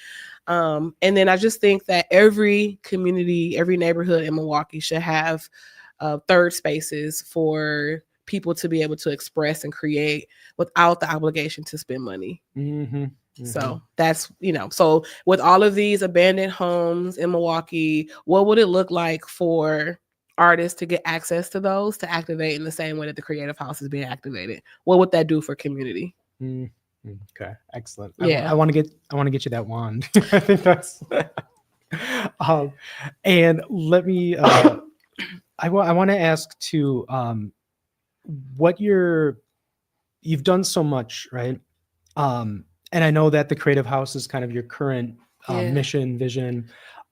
And then I just think that every community, every neighborhood in Milwaukee should have third spaces for people to be able to express and create without the obligation to spend money. So that's, so with all of these abandoned homes in Milwaukee, what would it look like for artists to get access to those, to activate in the same way that the creative house is being activated? What would that do for community? Okay, excellent. Yeah. I want to get you that wand. I think that's and let me I want to ask too, what you've done so much, right? And I know that the creative house is kind of your current mission, vision,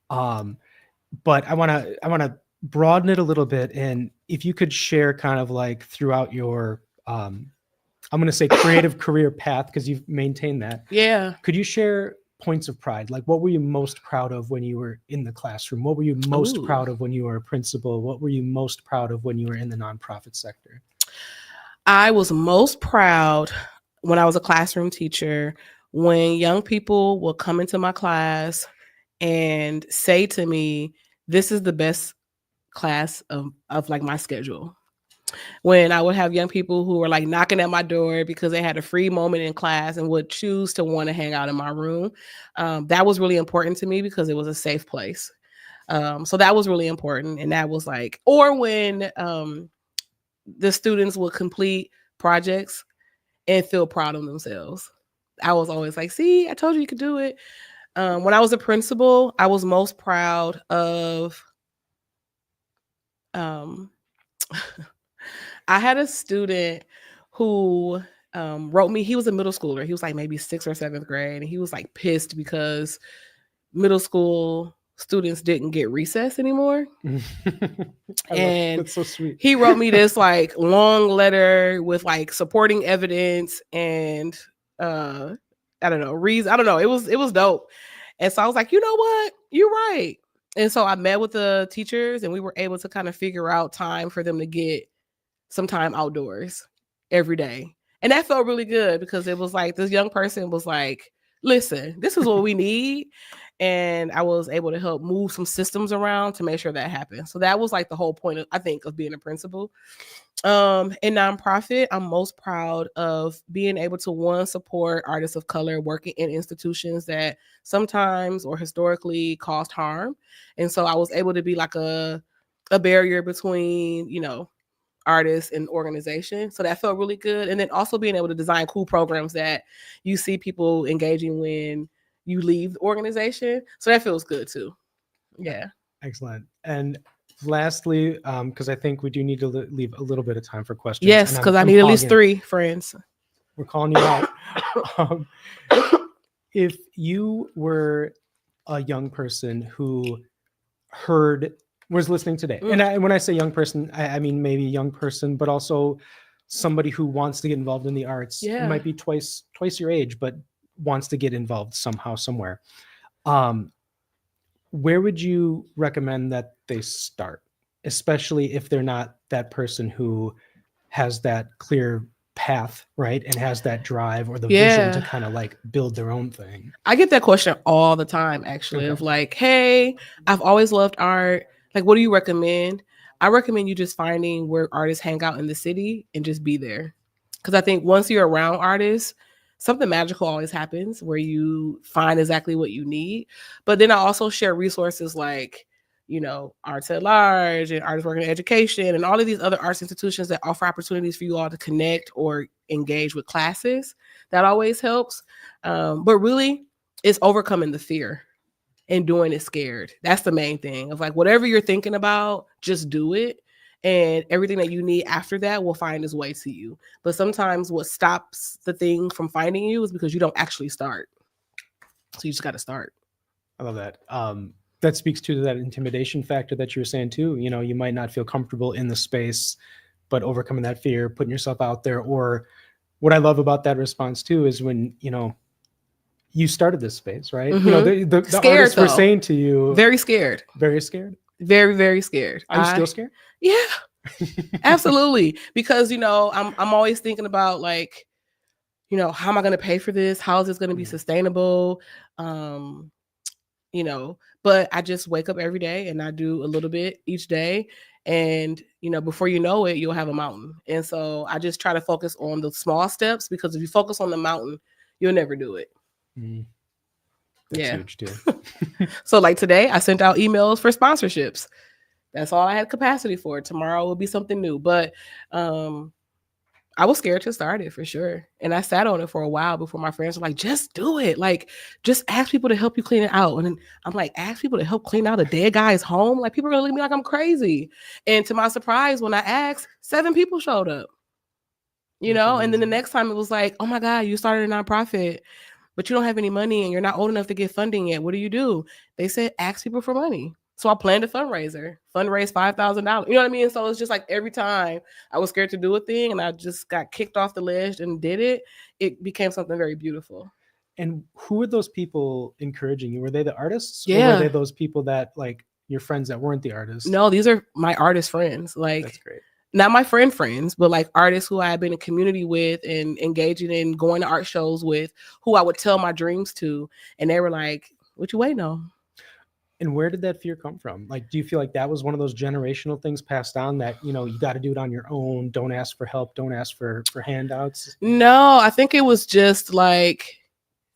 but I want to broaden it a little bit. And if you could share kind of like throughout your, I'm going to say creative career path, because you've maintained that. Yeah. Could you share points of pride? Like, what were you most proud of when you were in the classroom? What were you most proud of when you were a principal? What were you most proud of when you were in the nonprofit sector? I was most proud when I was a classroom teacher, when young people will come into my class and say to me, this is the best class of like my schedule. When I would have young people who were like knocking at my door because they had a free moment in class and would choose to want to hang out in my room. That was really important to me because it was a safe place. So that was really important. And that was like, or when the students would complete projects and feel proud of themselves. I was always like, see, I told you could do it. When I was a principal, I was most proud of, I had a student who wrote me, he was a middle schooler. He was like maybe 6th or 7th grade. And he was like pissed because middle school students didn't get recess anymore. And that's so sweet. He wrote me this like long letter with like supporting evidence and I don't know, reason. I don't know. It was dope. And so I was like, you know what? You're right. And so I met with the teachers and we were able to kind of figure out time for them to get some time outdoors every day. And that felt really good because it was like this young person was like, listen, this is what we need. And I was able to help move some systems around to make sure that happened. So that was like the whole point, I think, of being a principal. In nonprofit, I'm most proud of being able to support artists of color working in institutions that sometimes or historically caused harm. And so I was able to be like a barrier between, artists and organization. So that felt really good. And then also being able to design cool programs that you see people engaging when you leave the organization. So that feels good too. Yeah. Excellent. And lastly, because I think we do need to leave a little bit of time for questions. Yes, because I need at least 3 friends. We're calling you out. If you were a young person who was listening today, and when I say young person, I mean maybe a young person, but also somebody who wants to get involved in the arts. Yeah. It might be twice your age, but wants to get involved somehow, somewhere. Where would you recommend that they start, especially if they're not that person who has that clear path, right? And has that drive or the vision to kind of like build their own thing. I get that question all the time, actually, of like, hey, I've always loved art. Like, what do you recommend? I recommend you just finding where artists hang out in the city and just be there. Because I think once you're around artists, something magical always happens where you find exactly what you need. But then I also share resources like, you know, Arts at Large and Artists Working in Education and all of these other arts institutions that offer opportunities for you all to connect or engage with classes. That always helps. But really, it's overcoming the fear and doing it scared. That's the main thing of like, whatever you're thinking about, just do it. And everything that you need after that will find its way to you. But sometimes what stops the thing from finding you is because you don't actually start. So you just got to start. I love that. That speaks to that intimidation factor that you were saying too. You know, you might not feel comfortable in the space, but overcoming that fear, putting yourself out there. Or what I love about that response too is when, you know, you started this space, right? You know, the Scared, artists were though. saying to you, Very scared. very scared. Very, very scared. Are you still scared? Yeah, absolutely. Because, you know, I'm always thinking about like, you know, how am I going to pay for this? How is this going to be sustainable? You know, but I just wake up every day and I do a little bit each day. And, you know, before you know it, you'll have a mountain. And so I just try to focus on the small steps, because if you focus on the mountain, you'll never do it. That's huge too. So like today, I sent out emails for sponsorships. That's all I had capacity for. Tomorrow will be something new. But I was scared to start it for sure. And I sat on it for a while before my friends were like, just do it. Like, just ask people to help you clean it out. And then I'm like, ask people to help clean out a dead guy's home? Like, people are going to look at me like I'm crazy. And to my surprise, when I asked, 7 people showed up. You know, and then the next time it was like, oh my God, you started a nonprofit, but you don't have any money and you're not old enough to get funding yet. What do? They said, ask people for money. So I planned a fundraiser, fundraise $5,000. You know what I mean? So it's just like every time I was scared to do a thing and I just got kicked off the ledge and did it, it became something very beautiful. And who were those people encouraging you? Were they the artists? Yeah. Or were they those people that like your friends that weren't the artists? No, these are my artist friends. Like, that's great. Not my friends, but like artists who I had been in community with and engaging in going to art shows with, who I would tell my dreams to. And they were like, what you waiting on? And where did that fear come from? Like, do you feel like that was one of those generational things passed on that, you know, you got to do it on your own. Don't ask for help. Don't ask for handouts. No, I think it was just like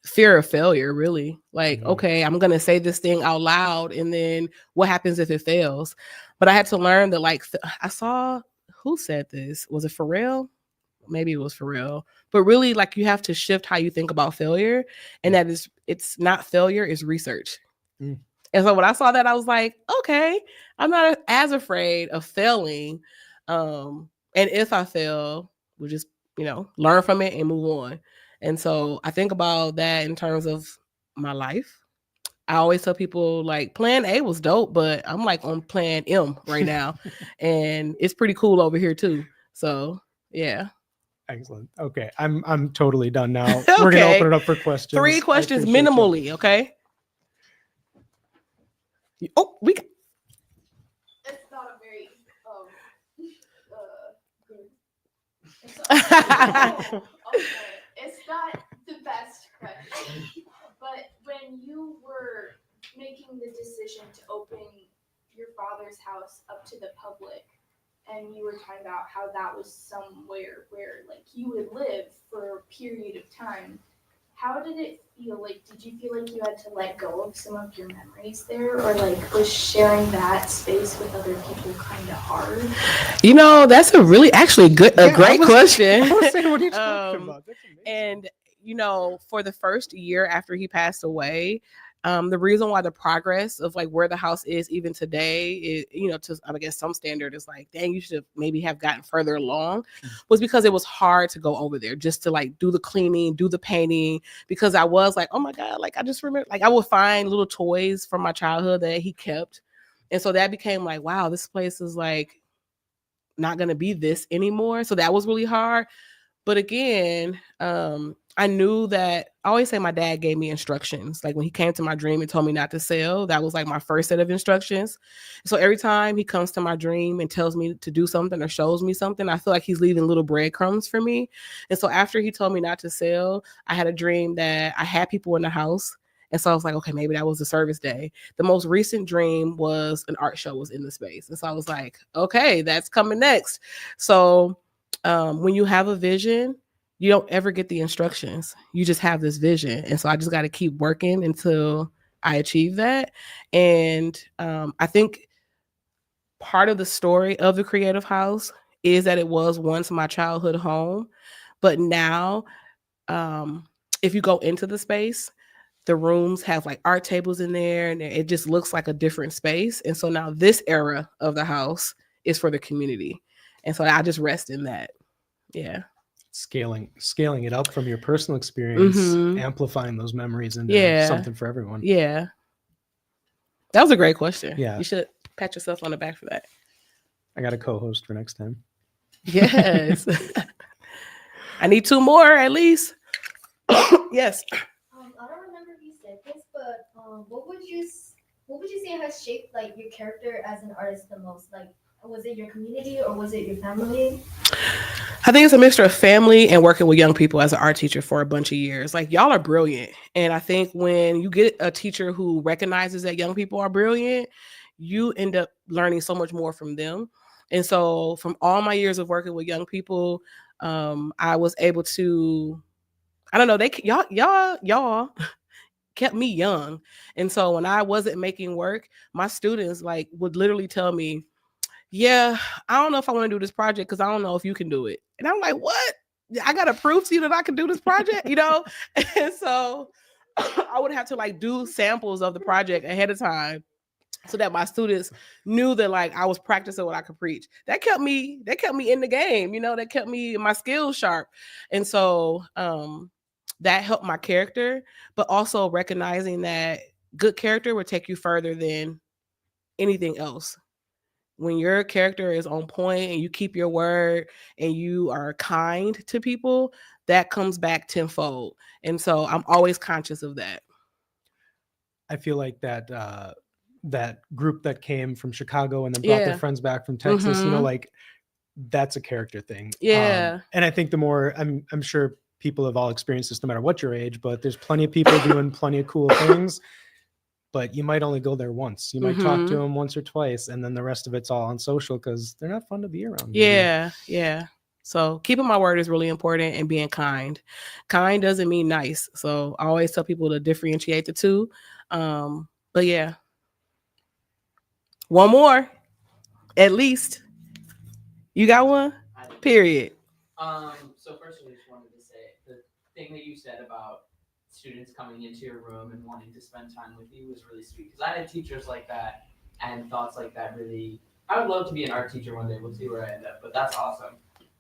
fear of failure, really. Like, okay, I'm going to say this thing out loud. And then what happens if it fails? But I had to learn that, like, I saw, who said this? Was it Pharrell? Maybe it was Pharrell. But really, like, you have to shift how you think about failure. And that is, it's not failure, it's research. And so when I saw that, I was like, okay, I'm not as afraid of failing. And if I fail, we'll just, you know, learn from it and move on. And so I think about that in terms of my life. I always tell people, like, plan A was dope, but I'm like on plan M right now. And it's pretty cool over here too. So yeah. Excellent. Okay. I'm totally done now. Okay. We're going to open it up for questions. 3 questions minimally. Okay. Oh, we got. It's not a very good. It's not the best question. But when you were making the decision to open your father's house up to the public, and you were talking about how that was somewhere where like you would live for a period of time, how did it feel? Like, did you feel like you had to let go of some of your memories there, or like was sharing that space with other people kind of hard? You know, that's a really actually great question. I was saying, what are you talking about? That's amazing. And you know, for the first year after he passed away, the reason why the progress of like where the house is even today is, you know, to I guess some standard is like, dang, you should maybe have gotten further along, was because it was hard to go over there just to like do the cleaning, do the painting, because I was like, oh my God, like I just remember, like I would find little toys from my childhood that he kept. And so that became like, wow, this place is like not going to be this anymore. So that was really hard. But again, I knew that I always say my dad gave me instructions. Like when he came to my dream and told me not to sell, that was like my first set of instructions. So every time he comes to my dream and tells me to do something or shows me something, I feel like he's leaving little breadcrumbs for me. And so after he told me not to sell, I had a dream that I had people in the house. And so I was like, okay, maybe that was a service day. The most recent dream was an art show was in the space. And so I was like, okay, that's coming next. So when you have a vision, you don't ever get the instructions. You just have this vision. And so I just got to keep working until I achieve that. And I think part of the story of the Creative House is that it was once my childhood home. But now, if you go into the space, the rooms have like art tables in there and it just looks like a different space. And so now this era of the house is for the community. And so I just rest in that. Yeah. Scaling it up from your personal experience, amplifying those memories into something for everyone. Yeah. That was a great question. Yeah. You should pat yourself on the back for that. I got a co-host for next time. Yes. I need 2 more at least. Yes. I don't remember if you said this, but what would you say has shaped like your character as an artist the most? Like, was it your community or was it your family? I think it's a mixture of family and working with young people as an art teacher for a bunch of years. Like y'all are brilliant. And I think when you get a teacher who recognizes that young people are brilliant, you end up learning so much more from them. And so from all my years of working with young people, I was able to, I don't know, y'all kept me young. And so when I wasn't making work, my students like would literally tell me, yeah, I don't know if I want to do this project because I don't know if you can do it. And I'm like, what? I got to prove to you that I can do this project, you know? And so I would have to like do samples of the project ahead of time so that my students knew that like I was practicing what I could preach. That kept me in the game, you know, that kept me my skills sharp. And so that helped my character, but also recognizing that good character would take you further than anything else. When your character is on point and you keep your word and you are kind to people, that comes back tenfold. And so I'm always conscious of that. I feel like that that group that came from Chicago and then brought their friends back from Texas, you know, like that's a character thing. Yeah. And I think the more I'm sure people have all experienced this no matter what your age, but there's plenty of people doing plenty of cool things. But you might only go there once. You might talk to them once or twice, and then the rest of it's all on social because they're not fun to be around. Yeah, yeah. So keeping my word is really important and being kind. Kind doesn't mean nice. So I always tell people to differentiate the two. But yeah. 1 more, at least. You got one? Period. So first I just wanted to say the thing that you said about students coming into your room and wanting to spend time with you was really sweet because I had teachers like that and thoughts like that. Really, I would love to be an art teacher one day. We'll see where I end up, but that's awesome.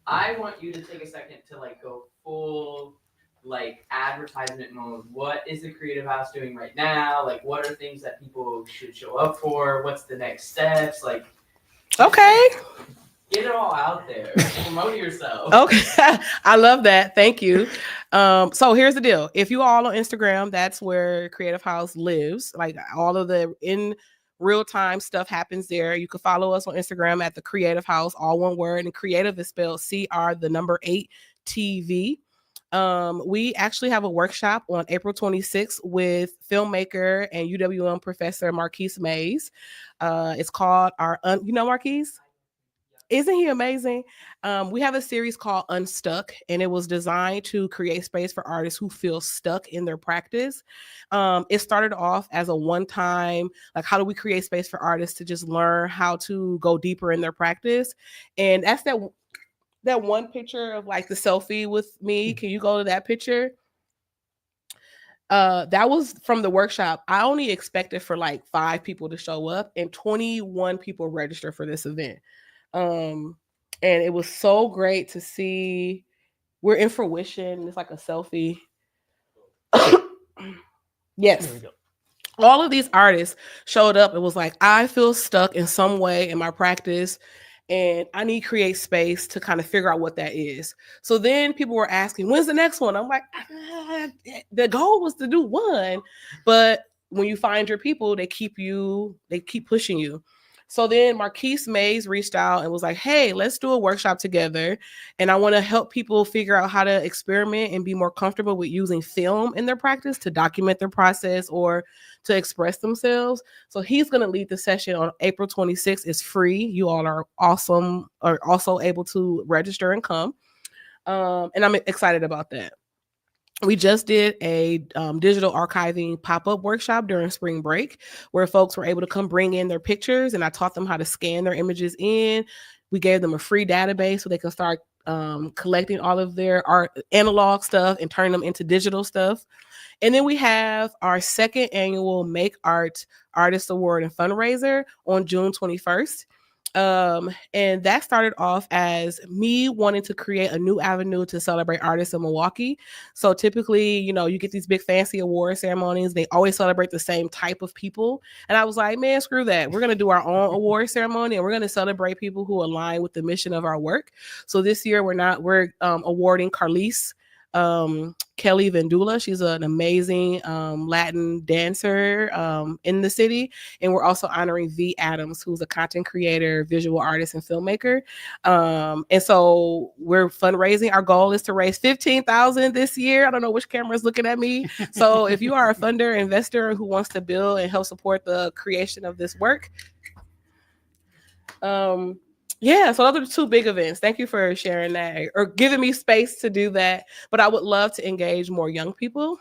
I want you to take a second to like go full like advertisement mode. What is the Creative House doing right now? Like, what are things that people should show up for? What's the next steps? Like, okay. Get it all out there. Promote yourself. Okay. I love that. Thank you. So here's the deal. If you all on Instagram, that's where Creative House lives. Like all of the in real time stuff happens there. You can follow us on Instagram at the Creative House, all one word. And creative is spelled CR8TV. We actually have a workshop on April 26th with filmmaker and UWM professor Marquise Mays. It's called you know Marquise? Isn't he amazing? We have a series called Unstuck, and it was designed to create space for artists who feel stuck in their practice. It started off as a one-time, like, how do we create space for artists to just learn how to go deeper in their practice? And that's that one picture of like the selfie with me. Can you go to that picture? That was from the workshop. I only expected for like 5 people to show up, and 21 people registered for this event. And it was so great to see. We're in fruition. It's like a selfie. Yes. There we go. All of these artists showed up and was like, I feel stuck in some way in my practice. and I need create space to kind of figure out what that is. So then people were asking, when's the next one? I'm like, the goal was to do one, but when you find your people, they keep pushing you. So then Marquise Mays reached out and was like, hey, let's do a workshop together. And I want to help people figure out how to experiment and be more comfortable with using film in their practice to document their process or to express themselves. So he's going to lead the session on April 26th. It's free. You all are awesome, are also able to register and come. And I'm excited about that. We just did a digital archiving pop-up workshop during spring break where folks were able to come bring in their pictures, and I taught them how to scan their images in. We gave them a free database so they can start collecting all of their art analog stuff and turn them into digital stuff. And then we have our second annual Make Art Artist Award and fundraiser on June 21st. And that started off as me wanting to create a new avenue to celebrate artists in Milwaukee. So typically, you know, you get these big fancy award ceremonies. They always celebrate the same type of people. And I was like, man, screw that. We're going to do our own award ceremony, and we're going to celebrate people who align with the mission of our work. So this year we're awarding Carlise Kelly Vendula. She's an amazing Latin dancer in the city. And we're also honoring V. Adams, who's a content creator, visual artist, and filmmaker. And so we're fundraising. Our goal is to raise $15,000 this year. I don't know which camera is looking at me. So if you are a funder, investor who wants to build and help support the creation of this work, yeah, so those are the two big events. Thank you for sharing that or giving me space to do that. But I would love to engage more young people.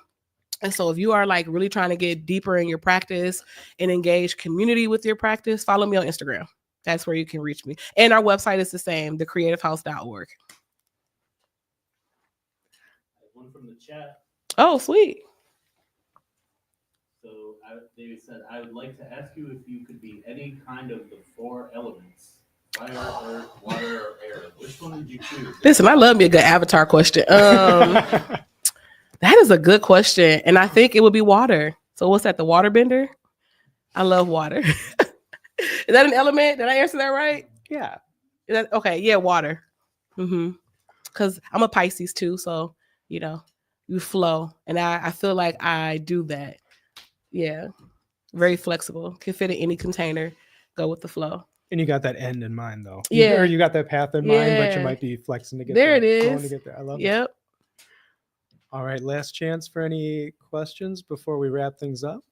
And so if you are like really trying to get deeper in your practice and engage community with your practice, follow me on Instagram. That's where you can reach me. And our website is the same, thecreativehouse.org. One from the chat. Oh, sweet. So David said, I would like to ask you if you could be any kind of the four elements. Fire, earth, water, or air. Which one did you choose? Listen, I love me a good avatar question. That is a good question. And I think it would be water. So what's that, the water bender? I love water. Is that an element? Did I answer that right? Yeah. Is that, okay, yeah, water. Because I'm a Pisces too. So, you know, you flow. And I feel like I do that. Yeah. Very flexible. Can fit in any container. Go with the flow. And you got that end in mind, though. Yeah. Or you got that path in mind, but you Yeah. might be flexing to get There there. it Flowing is. to get there. I love it. Yep. All right, last chance for any questions before we wrap things up.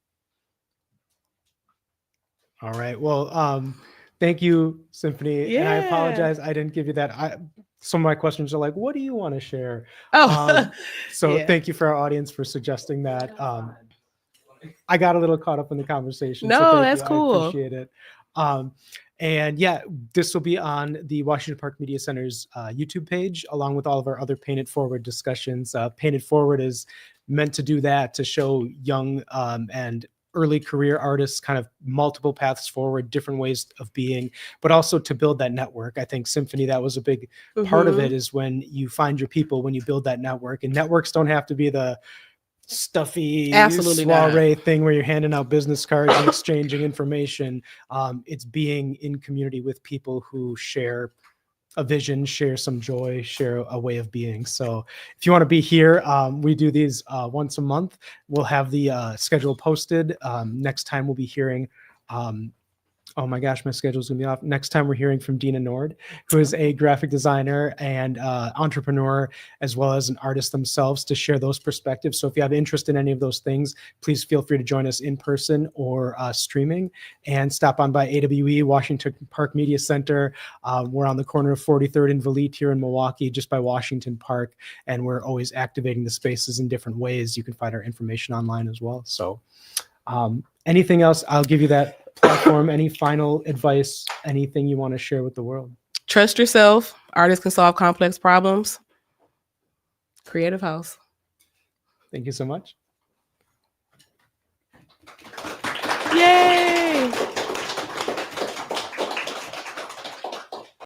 All right. Well, thank you, Symphony. And I Yeah. apologize I didn't give you that. Some of my questions are like, what do you want to share? Oh, So Yeah. thank you for our audience for suggesting that. I got a little caught up in the conversation. No, so thank that's you. cool. I appreciate it. And yeah, this will be on the Washington Park Media Center's YouTube page, along with all of our other Paint It Forward discussions. Paint It Forward is meant to do that, to show young and early career artists kind of multiple paths forward, different ways of being, but also to build that network. I think Symphony, that was a big part of it, is when you find your people, when you build that network. And networks don't have to be the stuffy Absolutely not. soiree thing where you're handing out business cards and exchanging information. It's being in community with people who share a vision, share some joy, share a way of being. So if you want to be here, we do these once a month. We'll have the schedule posted. Next time we'll be hearing oh my gosh, my schedule's gonna be off. Next time we're hearing from Dina Nord, who is a graphic designer and entrepreneur, as well as an artist themselves, to share those perspectives. So if you have interest in any of those things, please feel free to join us in person or streaming, and stop on by AWE, Washington Park Media Center. We're on the corner of 43rd and Valete here in Milwaukee, just by Washington Park. And we're always activating the spaces in different ways. You can find our information online as well. So anything else, I'll give you that platform. Any final advice, anything you want to share with the world? Trust yourself. Artists can solve complex problems. Creative House. Thank you so much. Yay!